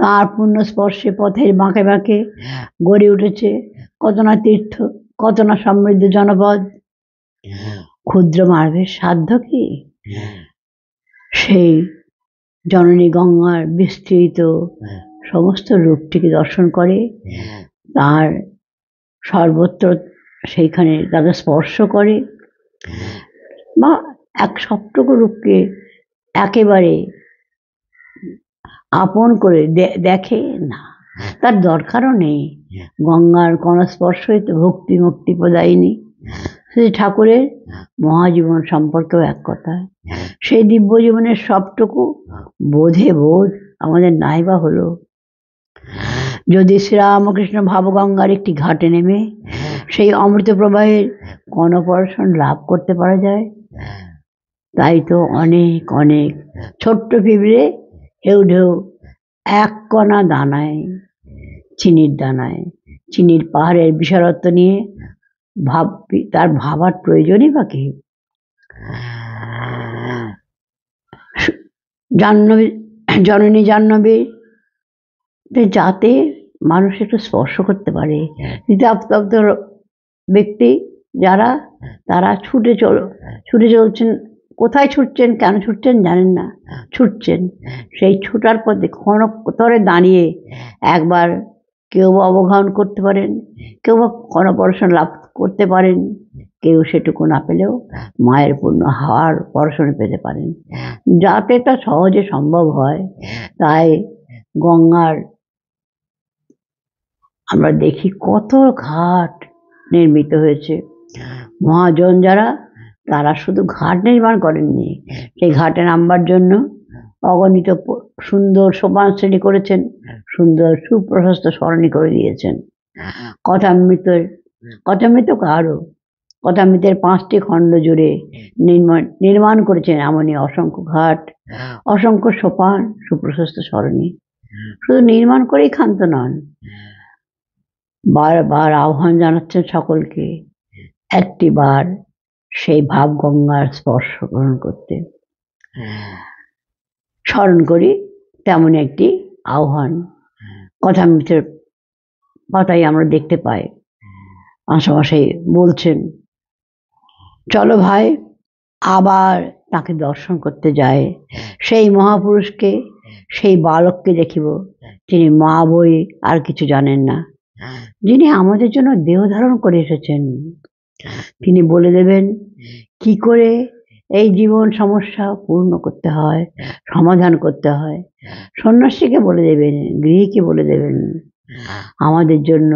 তার পূর্ণ স্পর্শে পথের বাঁকে বাঁকে গড়ে উঠেছে কত না তীর্থ, কত না সমৃদ্ধ জনপদ। ক্ষুদ্র মানবের সাধ্য কি সেই জননী গঙ্গার বিস্তৃত সমস্ত রূপটিকে দর্শন করে, তার সর্বত্র সেইখানে তাদের স্পর্শ করে, বা এক সবটুকু রূপকে একেবারে আপন করে দেখে না, তার দরকারও নেই। গঙ্গার কণস্পর্শই তো ভক্তি মুক্তি প্রদায়িনী। শ্রী ঠাকুরের মহাজীবন সম্পর্কেও এক কথা, সেই দিব্য জীবনের সবটুকু বোধে বোধ আমাদের নাইবা হলো। যদি শ্রীরামকৃষ্ণ ভাবগঙ্গার একটি ঘাটে নেমে সেই অমৃত প্রবাহের কণপরশন লাভ করতে পারা যায়, তাই তো অনেক অনেক ছোট্ট পিঁপড়ে হেউ ঢেউ এক কণা দানায়, চিনির দানায়, চিনির পাহাড়ের বিশালত্ব নিয়ে তার ভাবার প্রয়োজনই বা কি? জননী জাহ্নবী যাতে মানুষ একটু স্পর্শ করতে পারে, হৃদয়াপ্তব্ধ ব্যক্তি যারা, তারা ছুটে চলছেন। কোথায় ছুটছেন, কেন ছুটছেন জানেন না, ছুটছেন। সেই ছুটার পথে ক্ষণতরে দাঁড়িয়ে একবার কেউ বা অবগাহন করতে পারেন, কেউ বা ক্ষণপরশন লাভ করতে পারেন, কেউ সেটুকু না পেলেও মায়ের পূর্ণ হাওয়ার পরশনে পেতে পারেন, যাতে তা সহজে সম্ভব হয়। তাই গঙ্গার আমরা দেখি কত ঘাট নির্মিত হয়েছে। মহাজন যারা, তারা শুধু ঘাট নির্মাণ করেননি, সেই ঘাটে নামবার জন্য অগণিত সুন্দর সোপান শ্রেণী করেছেন, সুন্দর সুপ্রশস্ত সরণি করে দিয়েছেন। কথামৃত কারও কথামৃতের 5টি খণ্ড জুড়ে নির্মাণ করেছেন এমনই অসংখ্য ঘাট, অসংখ্য সোপান, সুপ্রশস্ত সরণি। শুধু নির্মাণ করেই ক্ষান্ত নন, বারবার আহ্বান জানাচ্ছেন সকলকে একটিবার সেই ভাবগঙ্গার স্পর্শ গ্রহণ করতে। স্মরণ করি তেমন একটি আহ্বান কথামৃতের পাতায় আমরা দেখতে পাই। মাস্টারমশাই বলছেন, চলো ভাই, আবার তাকে দর্শন করতে যায়। সেই মহাপুরুষকে, সেই বালককে দেখিব, তিনি মা বই আর কিছু জানেন না, যিনি আমাদের জন্য দেহ ধারণ করে এসেছেন। তিনি বলে দেবেন কি করে এই জীবন সমস্যা পূর্ণ করতে হয়, সমাধান করতে হয়। সন্ন্যাসীকে বলে দেবেন, গৃহীকে বলে দেবেন। আমাদের জন্য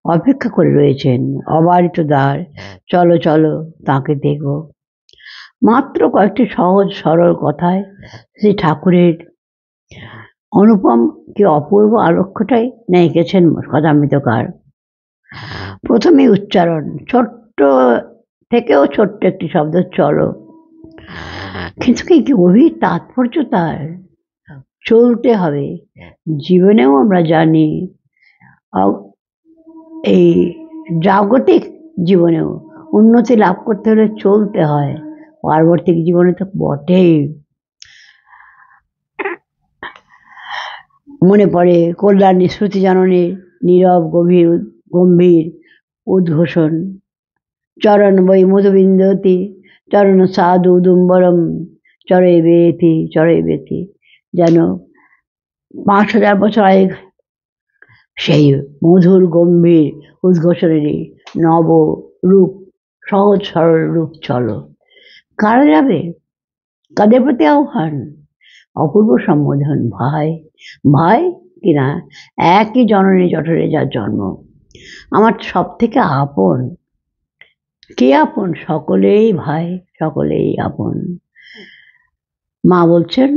অপেক্ষা করে রয়েছেন অবারিত দ্বার। চলো চলো তাকে দেখব। মাত্র কয়েকটি সহজ সরল কথায় শ্রী ঠাকুরের অনুপম কি অপূর্ব আলক্ষ্যটাই নেইকেছেন কথামৃতকার। প্রথমে উচ্চারণ, ছোট্ট থেকেও ছোট্ট একটি শব্দ চলো, কিন্তু কি গভীর তাৎপর্য তার। চলতে হবে। জীবনেও আমরা জানি, এই জাগতিক জীবনেও উন্নতি লাভ করতে হলে চলতে হয়, পার্বতিক জীবনে তো বটেই। মনে পড়ে কল্যাণী শ্রুতি জাননের নীরব গম্ভীর উদ্ঘোষণ, চরণ বৈ মধুবিন্দতি চরণ সাধু দুম্বরম চরে বেতি। যেন ৫,০০০ বছর আগে সেই মধুর গম্ভীর উদ্ঘোষণেরই নব রূপ, সহজ সরল রূপ। চলো, কারা যাবে? কাদের প্রতি আহ্বান? অপূর্ব সম্বোধন, ভাই ভাই কিনা একই জননী জঠরে যার জন্ম, আমার সব থেকে আপন। কে আপন? সকলেই ভাই, সকলেই আপন। মা বলছেন,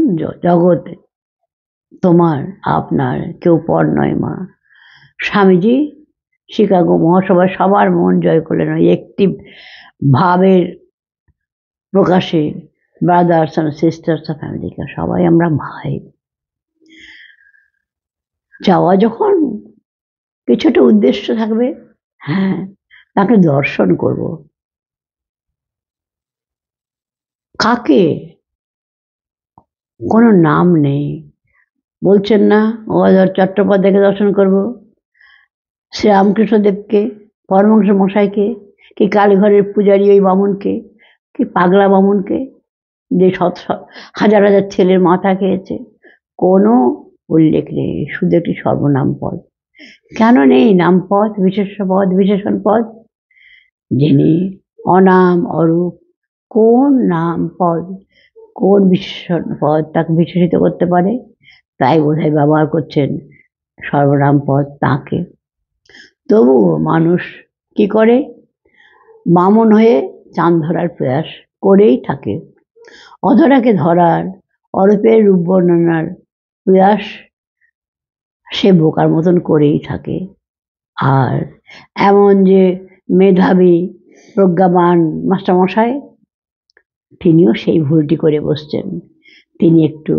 জগৎ তোমার, আপনার, কেউ পর নয় মা। স্বামীজি শিকাগো মহাসভায় সবার মন জয় করলেন ওই একটি ভাবের প্রকাশে, brothers and sisters of America, সবাই আমরা ভাই। যাওয়া যখন কিছু একটা উদ্দেশ্য থাকবে, হ্যাঁ, তাকে দর্শন করব। কাকে? কোনো নাম নেই। বলছেন না, গদাধর চট্টোপাধ্যায়কে দর্শন করব, শ্রীরামকৃষ্ণদেবকে, পরমহংস মশাইকে, কি কালীঘরের পূজারী ওই বামুনকে, কি পাগলা বামুনকে যে হাজার হাজার ছেলের মাথা খেয়েছে। কোনো উল্লেখ নেই, শুধু একটি সর্বনাম পদ। কেন নেই নাম পদ, বিশেষ্য পদ, বিশেষণ পদ? যিনি অনাম অরূপ, কোন নাম পদ, কোন বিশেষণ পদ তাকে বিশেষিত করতে পারে? তাই বোধহয় ব্যবহার করছেন সর্বনাম পদ তাকে। তবুও মানুষ কি করে? বামন হয়ে চাঁদ ধরার প্রয়াস করেই থাকে। অধরাকে ধরার, অরূপের রূপ বর্ণনার প্রয়াস সে বোকার মতন করেই থাকে। আর এমন যে মেধাবী প্রজ্ঞাবান মাস্টারমশাই, তিনিও সেই ভুলটি করে বসছেন। তিনি একটু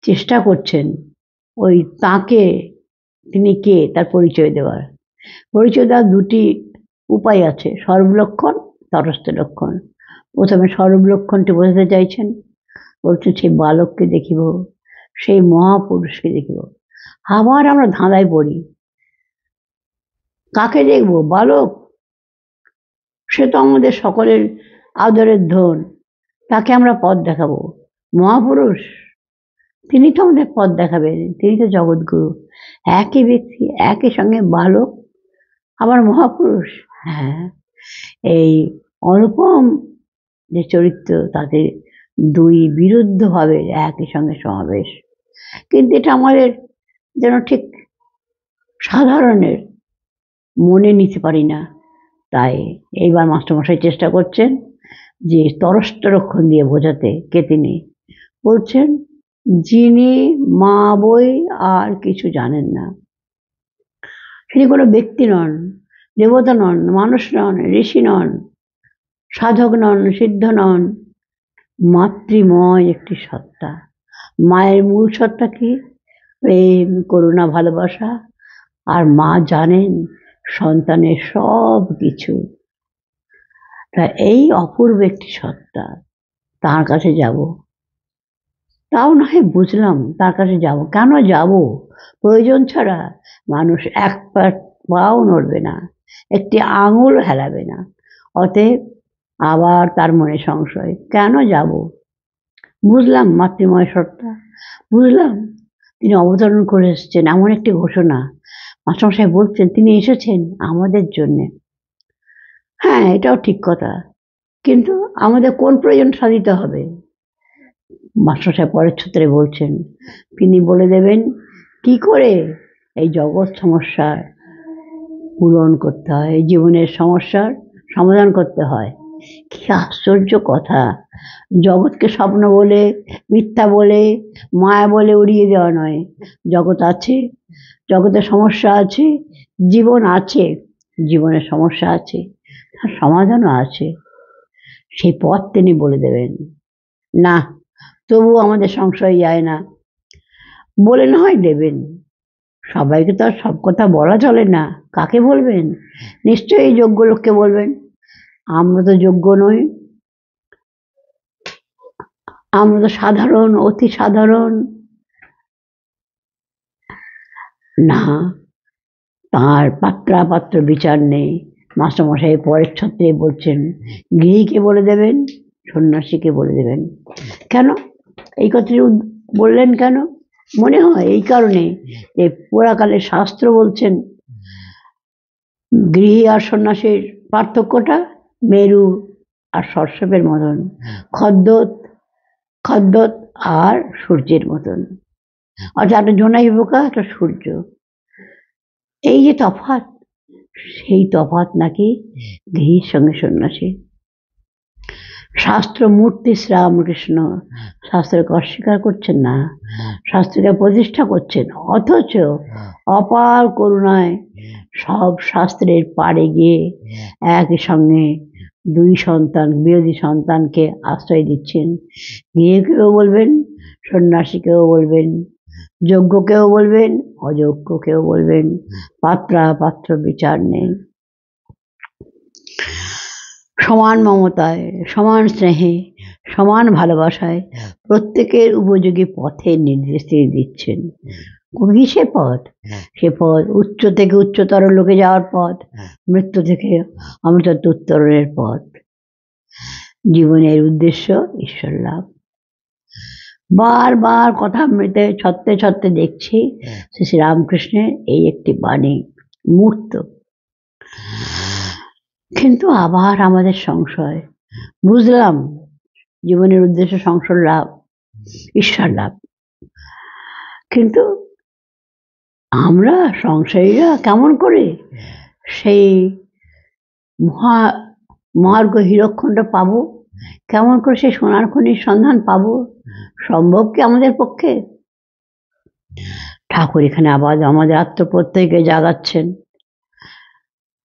চেষ্টা করছেন ওই তাকে, তিনি কে তার পরিচয় দেওয়ার। পরিচয় দেওয়ার দুটি উপায় আছে, সর্বলক্ষণ, তটস্থ লক্ষণ। প্রথমে সর্বলক্ষণটি বোঝাতে চাইছেন, বলছেন সেই বালককে দেখিব, সেই মহাপুরুষকে দেখিব। আবার আমরা ধাঁধায় পড়ি, কাকে দেখব? বালক, সে তো আমাদের সকলের আদরের ধন, তাকে আমরা পথ দেখাবো। মহাপুরুষ, তিনি তো আমাদের পথ দেখাবেন, তিনি তো জগৎগুরু। একই ব্যক্তি, একই সঙ্গে বালক আবার মহাপুরুষ। হ্যাঁ, এই অনুপম যে চরিত্র, তাতে দুই বিরুদ্ধ ভাবের একই সঙ্গে সমাবেশ। কিন্তু এটা আমাদের যেন ঠিক সাধারণের মনে নিতে পারি না। তাই এইবার মাস্টারমশাই চেষ্টা করছেন যে তরষ্টরক্ষণ দিয়ে বোঝাতে। কে তিনি? বলছেন, যিনি মা বই আর কিছু জানেন না। তিনি কোনো ব্যক্তি নন, দেবতা নন, মানুষ নন, ঋষি নন, সাধক নন, সিদ্ধ নন, মাতৃময় একটি সত্তা। মায়ের মূল সত্তা কি? প্রেম, করুণা, ভালোবাসা। আর মা জানেন সন্তানের সব কিছু। তা এই অপূর্ব একটি সত্তা, তার কাছে যাব, তাও না হয় বুঝলাম তার কাছে যাব, কেন যাব? প্রয়োজন ছাড়া মানুষ এক পাও নড়বে না, একটি আঙুল হেলাবে না। অতএব আবার তার মনে সংশয়, কেন যাব? বুঝলাম মাতৃময় সত্তা, বুঝলাম তিনি অবতরণ করে এসেছেন, এমন একটি ঘোষণা মাস্টারমশাই বলছেন তিনি এসেছেন আমাদের জন্যে। হ্যাঁ, এটাও ঠিক কথা, কিন্তু আমাদের কোন প্রয়োজন সাধিত হবে? মাস্টারমশাই পরের ছত্রে বলছেন, তিনি বলে দেবেন কি করে এই জগৎ সমস্যার পূরণ করতে হয়, এই জীবনের সমস্যার সমাধান করতে হয়। কি আশ্চর্য কথা! জগৎকে স্বপ্ন বলে, মিথ্যা বলে, মায়া বলে উড়িয়ে দেওয়া নয়। জগৎ আছে, জগতের সমস্যা আছে, জীবন আছে, জীবনের সমস্যা আছে, তার সমাধানও আছে। সেই পথ তিনি বলে দেবেন। না, তবুও আমাদের সংশয় যায় না। বলে না হয় দেবেন, সবাইকে তো আর সব কথা বলা চলে না। কাকে বলবেন? নিশ্চয়ই যোগ্য লোককে বলবেন। আমরা তো যোগ্য নই, আমরা তো সাধারণ, অতি সাধারণ। না, তার পাত্রাপাত্র বিচার নেই। মাস্টারমশাই পরের ছত্রে বলছেন, গৃহীকে বলে দেবেন, সন্ন্যাসীকে বলে দেবেন। কেন এই কথাটি বললেন কেন? মনে হয় এই কারণে যে পুরাকালের শাস্ত্র বলছেন গৃহী আর সন্ন্যাসীর পার্থক্যটা মেরু আর সর্ষপের মতন, খদ্যোত খদ্যোত আর সূর্যের মতন। অর্থাৎ একটা জোনাকি পোকা, একটা সূর্য। এই যে তফাৎ, সেই তফাৎ নাকি গৃহীর সঙ্গে সন্ন্যাসী। শাস্ত্র মূর্তি শ্রীরামকৃষ্ণ, শাস্ত্রকে অস্বীকার করছেন না, শাস্ত্রকে প্রতিষ্ঠা করছেন, অথচ অপার করুণায় সব শাস্ত্রের পাড়ে গিয়ে একই সঙ্গে দুই সন্তান, বিরোধী সন্তানকে আশ্রয় দিচ্ছেন। গৃহীকেও বলবেন, সন্ন্যাসীকেও বলবেন, যোগ্যকেও বলবেন, অযোগ্যকেও বলবেন। পাত্রাপাত্র বিচার নেই। সমান মমতায়, সমান স্নেহে, সমান ভালোবাসায় প্রত্যেকের উপযোগী পথের নির্দেশ তিনি দিচ্ছেন। কি সে পথ? সে পথ উচ্চ থেকে উচ্চতর লোকে যাওয়ার পথ, মৃত্যু থেকে অমৃতত্ব উত্তরণের পথ। জীবনের উদ্দেশ্য ঈশ্বর লাভ। বারবার কথা মৃতে ছত্রে ছত্রে দেখছি শ্রী শ্রীরামকৃষ্ণের এই একটি বাণী মূর্ত। কিন্তু আবার আমাদের সংশয়। বুঝলাম জীবনের উদ্দেশ্য সংসার লাভ, ঈশ্বর লাভ, কিন্তু আমরা সংসারীরা কেমন করে সেই মহার্ঘ হীরকখণ্ড পাবো? কেমন করে সেই সোনার খনির সন্ধান পাবো? সম্ভব কি আমাদের পক্ষে? ঠাকুর এখানে আবার আমাদের আত্মপ্রত্যয়কে জাগাচ্ছেন,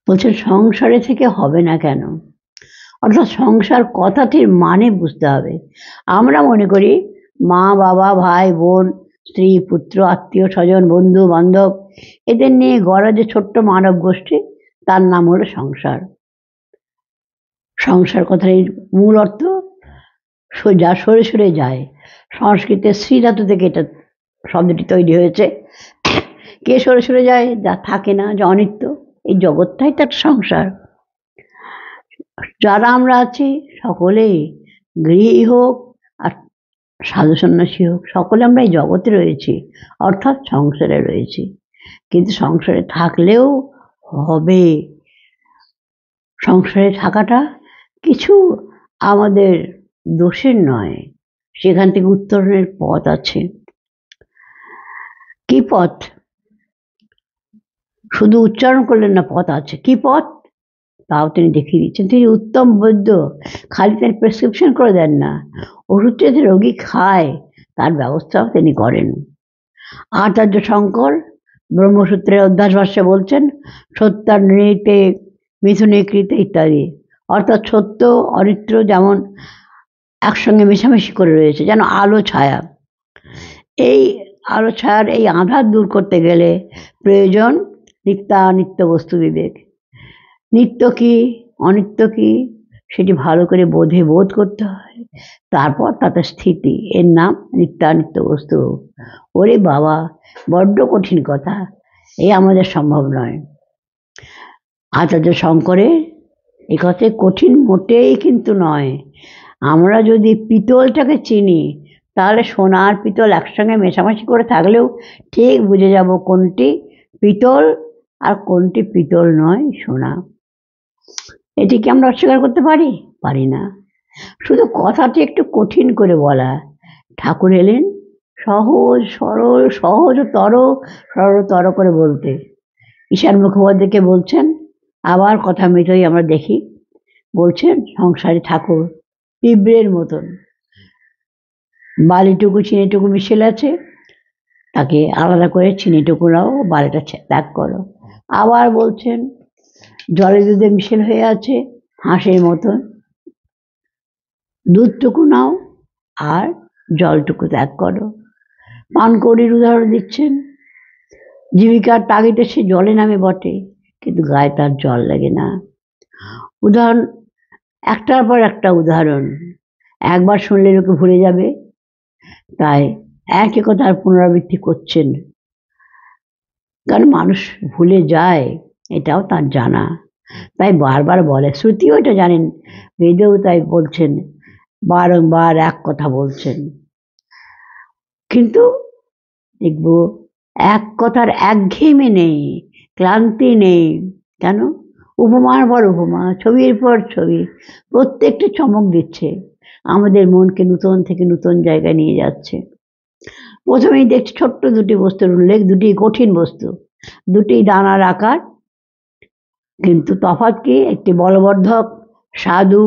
বলছেন সংসারে থেকে হবে না কেন? অর্থাৎ সংসার কথাটির মানে বুঝতে হবে। আমরা মনে করি মা বাবা ভাই বোন স্ত্রী পুত্র আত্মীয় স্বজন বন্ধু বান্ধব এদের নিয়ে গড়া যে ছোট্ট মানব গোষ্ঠী, তার নাম হলো সংসার। সংসার কথার মূল অর্থ যা সরে সরে যায়। সংস্কৃতের শ্রী ধাতু থেকে এটা শব্দটি তৈরি হয়েছে। কে সরে সরে যায়? যা থাকে না, যা অনিত্য। এই জগৎটাই তার সংসার। যারা আমরা আছি সকলেই, গৃহী হোক আর সাধু সন্ন্যাসী হোক, সকলে আমরা এই জগতে রয়েছি, অর্থাৎ সংসারে রয়েছি। কিন্তু সংসারে থাকলেও হবে, সংসারে থাকাটা কিছু আমাদের দোষের নয়, সেখান থেকে উত্তরণের পথ আছে। কি পথ? শুধু উচ্চারণ করলেন না, পথ আছে। কি পথ? তাও তিনি দেখিয়ে দিচ্ছেন। তিনি উত্তম বৈদ্য, খালি তিনি প্রেসক্রিপশন করে দেন না, ওষুধ যাতে রোগী খায় তার ব্যবস্থাও তিনি করেন। আচার্য শঙ্কর ব্রহ্মসূত্রের অধ্যাস ভাষ্যে বলছেন সত্যার নৃতে মিথুনে কৃতে ইত্যাদি, অর্থাৎ সত্য অনিত্য যেমন একসঙ্গে মেশামেশি করে রয়েছে, যেন আলো ছায়া। এই আলো ছায়ার এই আঁধার দূর করতে গেলে প্রয়োজন নিত্যানিত্য বস্তু বিবেক। নিত্য কি অনিত্য কি সেটি ভালো করে বোধ করতে হয়, তারপর তাতে স্থিতি, এর নাম নিত্যানিত্য বস্তু। ওরে বাবা, বড্ড কঠিন কথা, এ আমাদের সম্ভব নয়। আচার্য শঙ্করের এ কথায় কঠিন মোটেই কিন্তু নয়। আমরা যদি পিতলটাকে চিনি, তাহলে সোনা আর পিতল একসঙ্গে মেশামেশি করে থাকলেও ঠিক বুঝে যাব কোনটি পিতল আর কোনটি পিতল নয় সোনা। এটি কি আমরা অস্বীকার করতে পারি? পারি না। শুধু কথাটি একটু কঠিন করে বলা। ঠাকুর এলেন সহজ সরল সরলতর করে বলতে। ঈশান মুখোপাধ্যায়কে বলছেন, আবার কথা মেটোই আমরা দেখি, বলছেন সংসারী ঠাকুর পিঁপড়ের মতন, বালিটুকু চিনিটুকু মিশেল আছে, তাকে আলাদা করে চিনিটুকু নাও, বালিটা ত্যাগ করো। আবার বলছেন জলে দুধে মিশেল হয়ে আছে হাঁসের মতন, দুধটুকু নাও আর জলটুকু ত্যাগ করো। পানকৌড়ির উদাহরণ দিচ্ছেন, জীবিকার তাগিদে সে জলে নামে বটে, কিন্তু গায়ে তার জল লাগে না। উদাহরণ একটার পর একটা উদাহরণ, একবার শুনলে লোকে ভুলে যাবে, তাই একই কথার পুনরাবৃত্তি করছেন, কারণ মানুষ ভুলে যায় এটাও তার জানা, তাই বারবার বলে। শ্রুতিও এটা জানেন, বেদেও তাই বলছেন, বারংবার এক কথা বলছেন। কিন্তু দেখব এক কথার একঘেয়েমি নেই, ক্লান্তি নেই। কেন? উপমার পর উপমা, ছবির পর ছবি, প্রত্যেকটি চমক দিচ্ছে, আমাদের মনকে নূতন থেকে নূতন জায়গায় নিয়ে যাচ্ছে। প্রথমেই দেখছি ছোট্ট দুটি বস্তুর উল্লেখ, দুটি কঠিন বস্তু, দুটি দানার আকার, কিন্তু তফাৎ কি? একটি বলবর্ধক স্বাদু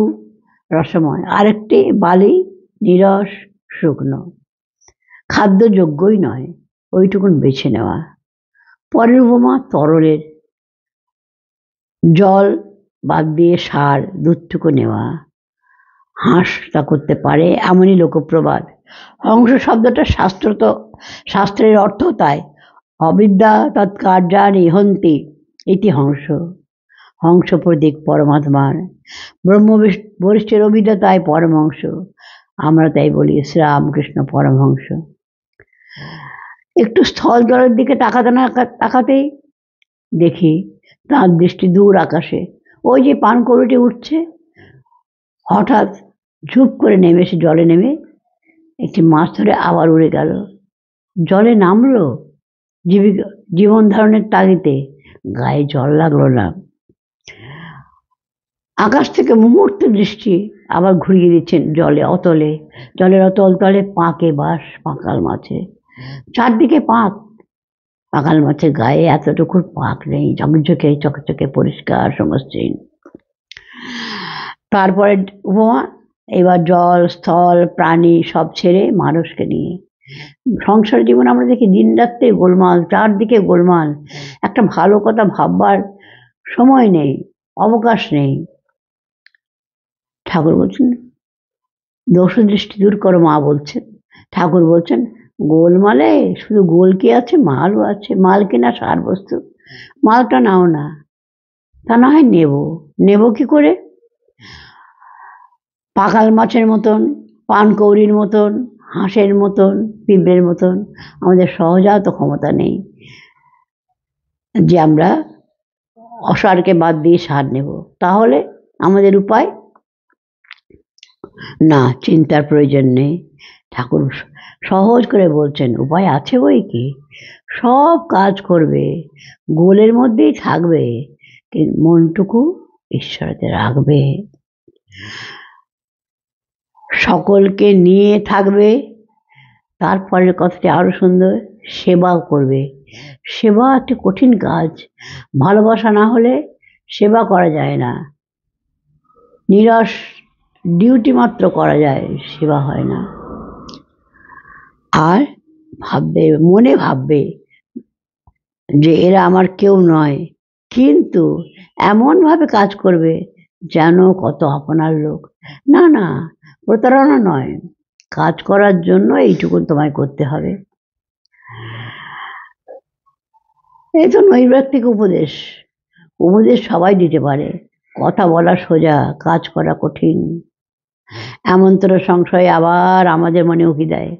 রসময়, আরেকটি বালি নিরস শুকনো, খাদ্যযোগ্যই নয়, ওইটুকুন বেছে নেওয়া। পরের উপমা তরলের, জল বাদ দিয়ে সার দুধটুকু নেওয়া। হাঁস তা করতে পারে এমনই লোকপ্রবাদ। হংস শব্দটা শাস্ত্রের অর্থ তাই, অবিদ্যা তৎকার্যা নিহন্তি ইতি হংস, হংস প্রতীক পরমাত্মার। বরিষ্ঠের অবিদ্যা তাই পরমহংস, আমরা তাই বলি শ্রীরামকৃষ্ণ পরমহংস। একটু স্থল জলের দিকে তাকাতেই দেখি তার দৃষ্টি দূর আকাশে, ওই যে পানকৌড়িটি উঠছে, হঠাৎ ঝুপ করে নেমে এসে জলে নেমে একটি মাছ ধরে আবার উড়ে গেল। জলে নামলো জীবন ধারণের তাগিদে, গায়ে জল লাগলো না। আকাশ থেকে মুহূর্তে দৃষ্টি আবার ঘুরিয়ে দিচ্ছেন জলে, অতলে, জলের অতল তলে পাঁকে বাস পাঁকাল মাছে, চারদিকে পাঁক, পাঁকাল মাছের গায়ে এতটুকু পাক নেই, চকচকে পরিষ্কার সমস্যহীন। তারপরে উপমা, এবার জল স্থল প্রাণী সব ছেড়ে মানুষকে নিয়ে। সংসার জীবন আমরা দেখি দিন রাত্রে গোলমাল, চারদিকে গোলমাল, একটা ভালো কথা ভাববার সময় নেই, অবকাশ নেই। ঠাকুর বলছেন দোষ দৃষ্টি দূর করো, মা বলছেন, ঠাকুর বলছেন গোলমালে শুধু গোল কি আছে, মালও আছে, মাল কিনা সার বস্তু, মালটা নাও না, তা না হয় নেব কি করে? পাকাল মাছের মতন, পানকৌড়ির মতন, হাঁসের মতন, পিঁপড়ের মতন আমাদের সহজাত ক্ষমতা নেই যে আমরা অসারকে বাদ দিয়ে সার নেব। তাহলে আমাদের উপায় না, চিন্তার প্রয়োজন নেই। ঠাকুর সহজ করে বলছেন উপায় আছে বই কি, সব কাজ করবে, গোলের মধ্যেই থাকবে, কিন্তু মনটুকু ঈশ্বরতে রাখবে, সকলকে নিয়ে থাকবে। তারপরের কথাটি আরো সুন্দর, সেবা করবে। সেবা একটি কঠিন কাজ, ভালোবাসা না হলে সেবা করা যায় না, নিরস ডিউটি মাত্র করা যায়, সেবা হয় না। আর মনে ভাববে যে এরা আমার কেউ নয়, কিন্তু এমনভাবে কাজ করবে যেন কত আপনার লোক। না, প্রতারণা নয়, কাজ করার জন্য এইটুকু তোমায় করতে হবে। এই তো নৈর্ব্যক্তিক উপদেশ। উপদেশ সবাই দিতে পারে, কথা বলা সোজা, কাজ করা কঠিন। এমনতর সংশয় আবার আমাদের মনে উকি দেয়,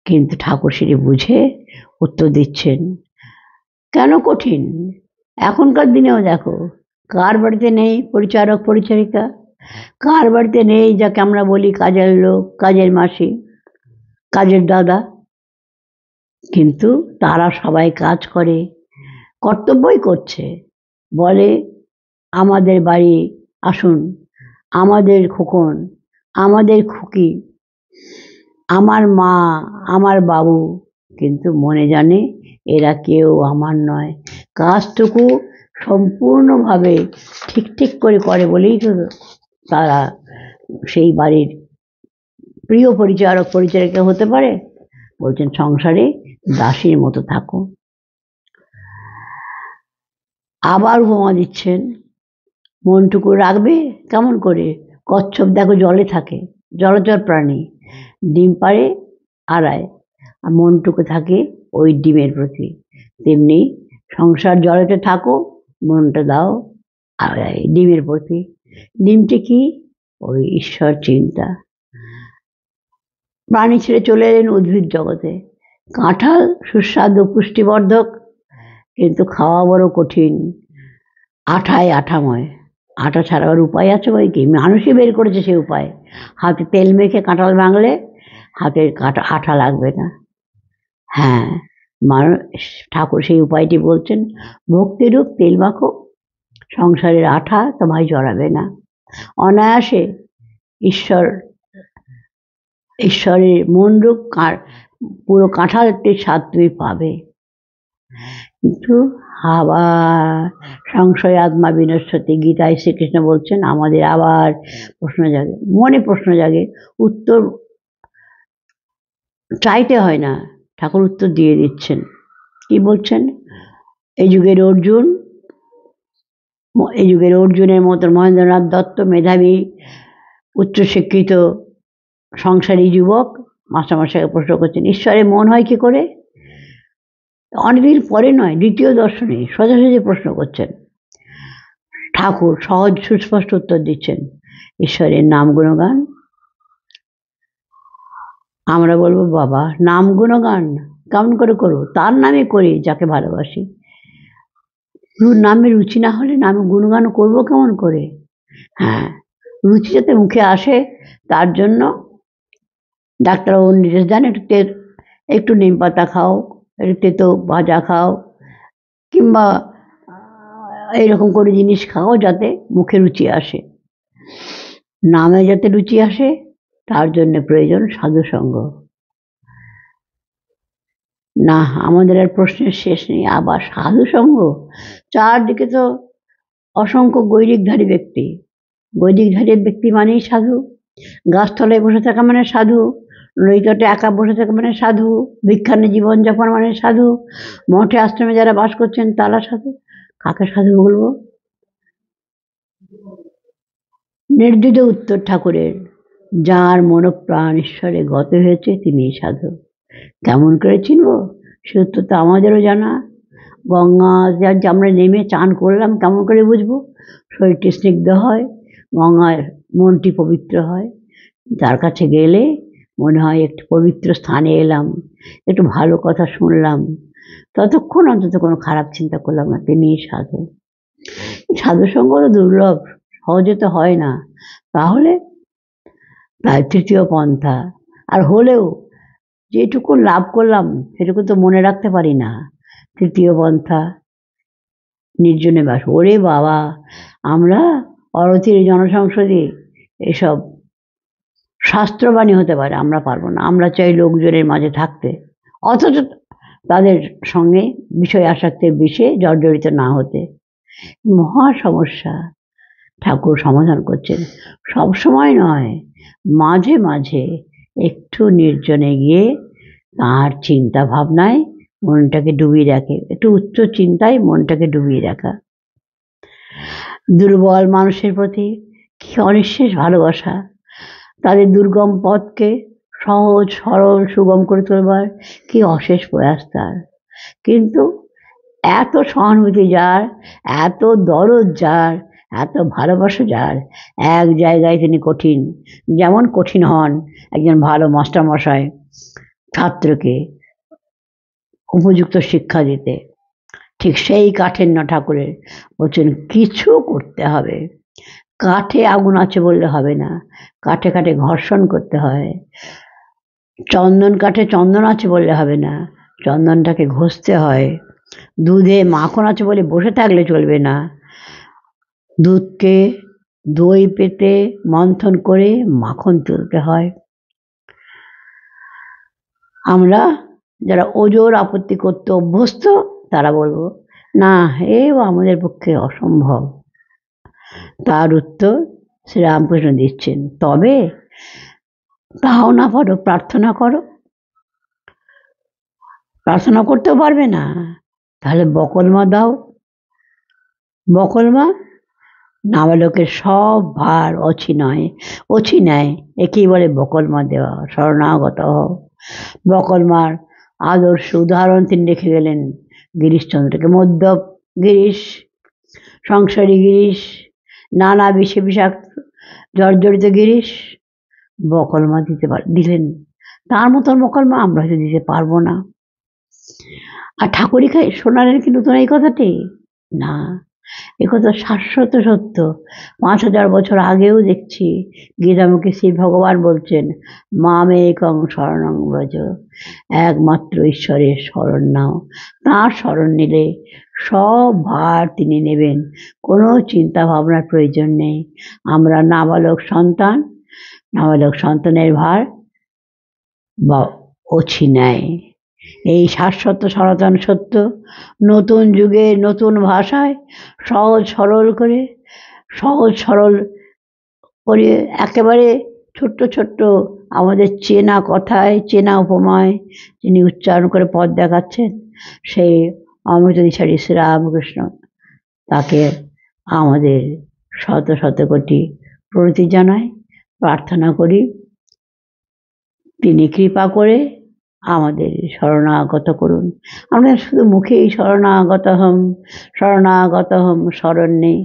কিন্তু ঠাকুর সেটি বুঝে উত্তর দিচ্ছেন। কেন কঠিন? এখনকার দিনেও দেখো, কার বাড়িতে নেই পরিচারক পরিচারিকা? কার বাড়িতে নেই যাকে আমরা বলি কাজের লোক, কাজের মাসি, কাজের দাদা? কিন্তু তারা সবাই কাজ করে, কর্তব্যই করছে। বলে আমাদের বাড়ি আসুন, আমাদের খোকন, আমাদের খুকি, আমার মা, আমার বাবু, কিন্তু মনে জানে এরা কেউ আমার নয়। কাজটুকু সম্পূর্ণভাবে ঠিক ঠিক করে করে বলেই তো তারা সেই বাড়ির প্রিয় পরিচারক পরিচারিকা হতে পারে। বলছেন সংসারে দাসীর মতো থাকো। আবার উপমা দিচ্ছেন, মনটুকু রাখবে কেমন করে? কচ্ছপ দেখো জলে থাকে, জলচর প্রাণী, ডিম পাড়ে আড়ায়, আর মনটুকু থাকে ওই ডিমের প্রতি। তেমনি সংসার জলেতে থাকো, মনটা দাও আড়ায় ডিমের প্রতি। ডিমটি কি? ওই ঈশ্বর চিন্তা। প্রাণী ছেড়ে চলে এলেন উদ্ভিদ জগতে। কাঁঠাল সুস্বাদু পুষ্টিবর্ধক, কিন্তু খাওয়া বড় কঠিন, আঠায় আঠাময়। আটা ছাড়াবার উপায় আছে বই কি? মানুষই বের করেছে সে উপায়। হাতে তেল মেখে কাঁঠাল ভাঙলে হাতের আঠা লাগবে না। হ্যাঁ, ঠাকুর সেই উপায়টি বলছেন, ভক্তিরূপ তেল মাখো, সংসারের আঠা তোমায় জড়াবে না। অনায়াসে ঈশ্বরের মনরূপ পুরো কাঁঠালটির স্বাদ তুমি পাবে। কিন্তু আবার সংশয় আত্মা বিনশ্বতি, গীতায় শ্রীকৃষ্ণ বলছেন, আমাদের আবার প্রশ্ন জাগে, মনে প্রশ্ন জাগে, উত্তর চাইতে হয় না, ঠাকুর উত্তর দিয়ে দিচ্ছেন। কি বলছেন? এই যুগের অর্জুনের মতো মহেন্দ্রনাথ দত্ত মেধাবী উচ্চশিক্ষিত সংসারী যুবক মাস্টারমশাইকে প্রশ্ন করছেন, ঈশ্বরের মন হয় কি করে? অনেকদিন পরে নয়, দ্বিতীয় দর্শনে সোজাসুজি প্রশ্ন করছেন। ঠাকুর সহজ সুস্পষ্ট উত্তর দিচ্ছেন, ঈশ্বরের নাম গুণগান। আমরা বলবো, বাবা নাম গুণগান কেমন করে করবো? তার নামে করি যাকে ভালোবাসি। নামে রুচি না হলে নামে গুণগান করবো কেমন করে? হ্যাঁ, রুচি যাতে মুখে আসে তার জন্য ডাক্তারবাবু নির্দেশ দেন, একটু নিম পাতা খাও, একটু তেতো ভাজা খাও, কিংবা এইরকম করে জিনিস খাও যাতে মুখে রুচি আসে। নামে যাতে রুচি আসে তার জন্য প্রয়োজন সাধুসঙ্গ। না, আমাদের আর প্রশ্নের শেষ নেই। আবার সাধুসঙ্গ? চারদিকে তো অসংখ্য গৈরিকধারী ব্যক্তি। গৈরিকধারী ব্যক্তি মানেই সাধু। গাছতলায় বসে থাকা মানে সাধু, নদীতটে একা বসে থাকা মানে সাধু, ভিক্ষানে জীবনযাপন মানে সাধু, মঠে আশ্রমে যারা বাস করছেন তারা সাধু। কাকে সাধু বলবো? নির্দ্বিধ উত্তর ঠাকুরের, যার মনপ্রাণ ঈশ্বরে গত হয়েছে তিনি সাধু। কেমন করে চিনব? সে উত্তর তো আমাদেরও জানা। গঙ্গা যে আমরা নেমে চান করলাম, কেমন করে বুঝবো? শরীরটি স্নিগ্ধ হয়, গঙ্গার মনটি পবিত্র হয়। তার কাছে গেলে মনে হয় একটু পবিত্র স্থানে এলাম, একটু ভালো কথা শুনলাম, ততক্ষণ অন্তত কোনো খারাপ চিন্তা করলাম না, তিনি সাধু। সাধুসঙ্গ তো দুর্লভ, সহজে তো হয় না। তাহলে তার তৃতীয় পন্থা, আর হলেও যেটুকু লাভ করলাম সেটুকু তো মনে রাখতে পারি না। তৃতীয় পন্থা, নির্জনে বাস। ওরে বাবা, আমরা অরতির জনসংসদে এসব শাস্ত্রবাণী হতে পারে, আমরা পারবো না। আমরা চাই লোকজনের মাঝে থাকতে, অথচ তাদের সঙ্গে বিষয় আসক্তির বিষয়ে জর্জরিত না হতে। মহা সমস্যা। ঠাকুর সমাধান করছেন, সব সময় নয়, মাঝে মাঝে একটু নির্জনে গিয়ে তার চিন্তা ভাবনায় মনটাকে ডুবিয়ে রাখে, একটু উচ্চ চিন্তায় মনটাকে ডুবিয়ে রাখা। দুর্বল মানুষের প্রতি কি অনিঃশেষ ভালোবাসা, তাদের দুর্গম পথকে সহজ সরল সুগম করে তোলবার কি অশেষ প্রয়াস তার। কিন্তু এত সহানুভূতি যার, এত দরদ যার, এত ভালোবাসা যার, এক জায়গায় তিনি কঠিন। যেমন কঠিন হন একজন ভালো মাস্টারমশাই ছাত্রকে উপযুক্ত শিক্ষা দিতে, ঠিক সেই কাঠের ঠাকুরের বলছেন কিছু করতে হবে। কাঠে আগুন আছে বললে হবে না, কাঠে কাঠে ঘর্ষণ করতে হয়। চন্দন কাঠে চন্দন আছে বললে হবে না, চন্দনটাকে ঘষতে হয়। দুধে মাখন আছে বলে বসে থাকলে চলবে না, দুধকে দই পেতে মন্থন করে মাখন তুলতে হয়। আমরা যারা ওজোর আপত্তি করতে অভ্যস্ত তারা বলবো না, এও আমাদের পক্ষে অসম্ভব। তার উত্তর শ্রীরামকৃষ্ণ দিচ্ছেন, তবে তাও না পারো প্রার্থনা করো। প্রার্থনা করতেও পারবে না, তাহলে বকলমা দাও। বকলমা নাবালকের সব ভার অছি নেয়, একেই বলে বকলমা দেওয়া। শরণাগত হও। বকলমার আদর্শ উদাহরণ তিনি রেখে গেলেন গিরিশচন্দ্রকে। মদ্যপ গিরিশ, সংসারী গিরিশ, নানা বিষে বিষাক্ত জর্জরিত গিরিশ বকলমা দিলেন। তার মতন বকলমা আমরা হয়তো দিতে পারবো না। আর ঠাকুরই শোনালেন কি নতুন এই কথাটি? না, এ কথা শাশ্বত সত্য। 5000 বছর আগেও দেখছি গীতামুখী শ্রী ভগবান বলছেন, মামেকং শরণং ব্রজ, একমাত্র ঈশ্বরের শরণ নাও। তাঁর শরণ নিলে সব ভার তিনি নেবেন, কোনো চিন্তা ভাবনার প্রয়োজন নেই। আমরা নাবালক সন্তানের ভার অছি নেয়। এই শাশ্বত সনাতন সত্য নতুন যুগে নতুন ভাষায় সহজ সরল করে একেবারে ছোট্ট ছোট্ট আমাদের চেনা কথায় চেনা উপমায় যিনি উচ্চারণ করে পথ দেখাচ্ছেন, সেই অমৃতদিশারী শ্রীরামকৃষ্ণ, তাকে আমাদের শত শত কোটি প্রণতি জানাই, প্রার্থনা করি তিনি কৃপা করে আমাদের শরণাগত করুন। আমরা শুধু মুখেই শরণাগত হম স্মরণ নেই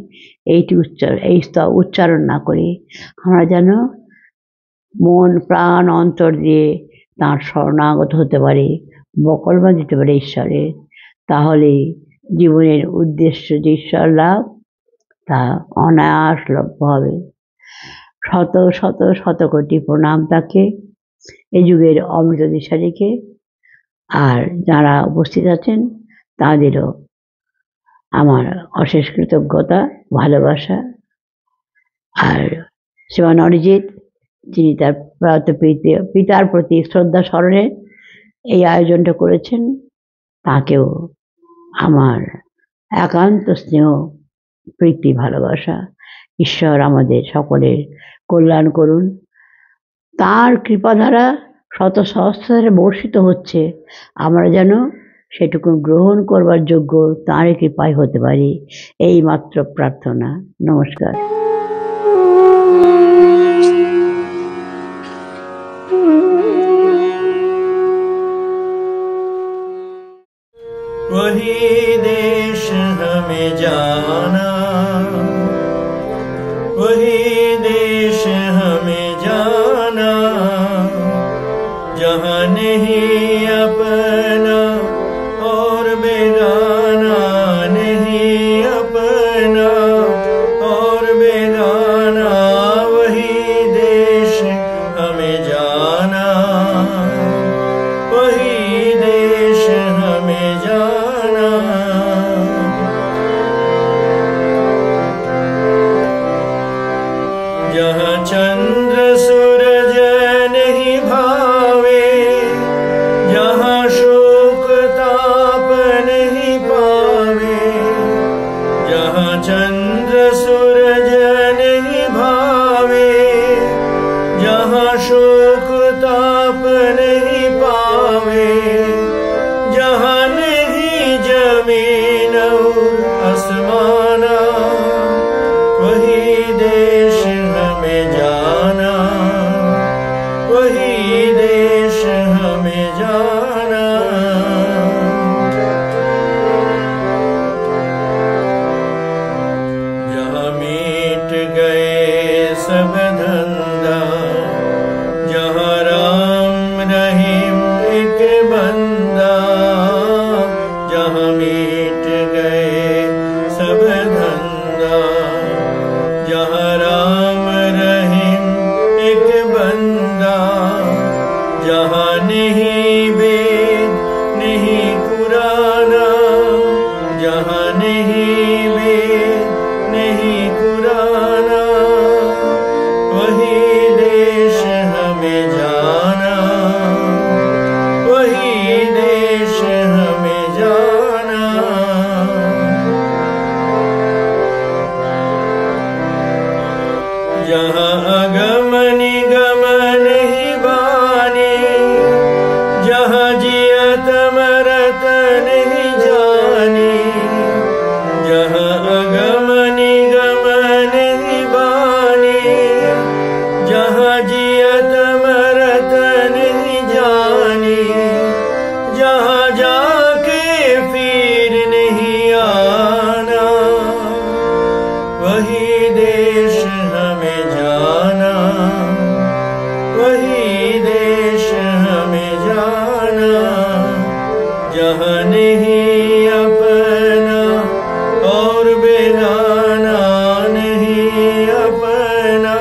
এইটি উচ্চারণ না করি, আমরা যেন মন প্রাণ অন্তর দিয়ে তাঁর শরণাগত হতে পারি, বকলমা দিতে পারি ঈশ্বরের। তাহলে জীবনের উদ্দেশ্য যে ঈশ্বর লাভ, তা অনায়াস লভ্য হবে। শত শত শত কোটি প্রণাম তাকে, এই যুগের অমৃতদিশারীকে। আর যারা উপস্থিত আছেন তাদেরও আমার অশেষ কৃতজ্ঞতা, ভালোবাসা। আর শ্রীমান অরিজিৎ, যিনি তার প্রয়াত পিতার প্রতি শ্রদ্ধা স্মরণে এই আয়োজনটা করেছেন, তাকেও আমার একান্ত স্নেহ, প্রীতি, ভালোবাসা। ঈশ্বর আমাদের সকলের কল্যাণ করুন। তার কৃপাধারা শত সহস্রে বর্ষিত হচ্ছে, আমরা যেন সেটুকু গ্রহণ করবার যোগ্য তাঁরই কৃপায় হতে পারি, এই মাত্র প্রার্থনা। নমস্কার। वही देश हमें जाना, वही देश हमें जाना, जहाँ नहीं अपना और बेगाना, नहीं अपना और बेगाना, वही देश हमें जाना, वही देश हमें जाना। जहाँ चंद्र सूरज नहीं भावे, जहाँ शोक ताप नहीं पावे, जहाँ चंद्र सूरज नहीं भावे, जहाँ शोक ताप नहीं पावे, जहाँ नहीं जमीन और आसमाना, वही देश हमें जाना, वही देश हमें जाना। जहाँ नहीं वेद नहीं कुराना, वही देश हमें जाना, वही देश हमें जाना। जहाँ अगम निगम नहीं बानी, जहाँ जियत मरत नहीं जानी, जहाँ अगम निगम नहीं बानी, जहाँ जियत मरत नहीं जानी, जहाँ जाके फिर नहीं आना, वही देश हमें जाना, वही देश हमें जाना। जहाँ नहीं अपना और बेगाना, नहीं अपना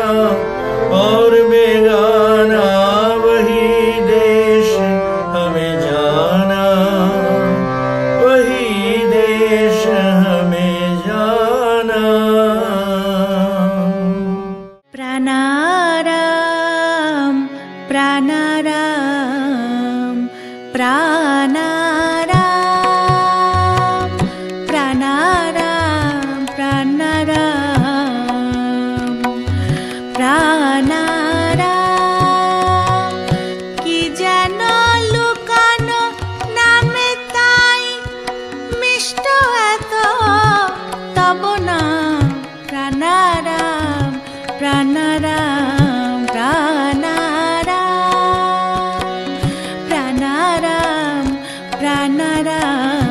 और बेगाना, वही देश हमें जाना, वही देश हमें जाना। प्राणाराम प्राणाराम प्राणाराम प्राणाराम प्राणाराम प्राणाराम কি যেন লুকানো নামে তাই মিষ্ট এত তব নাম প্রাণারাম প্রাণারাম প্রাণারাম প্রাণারাম প্রাণারাম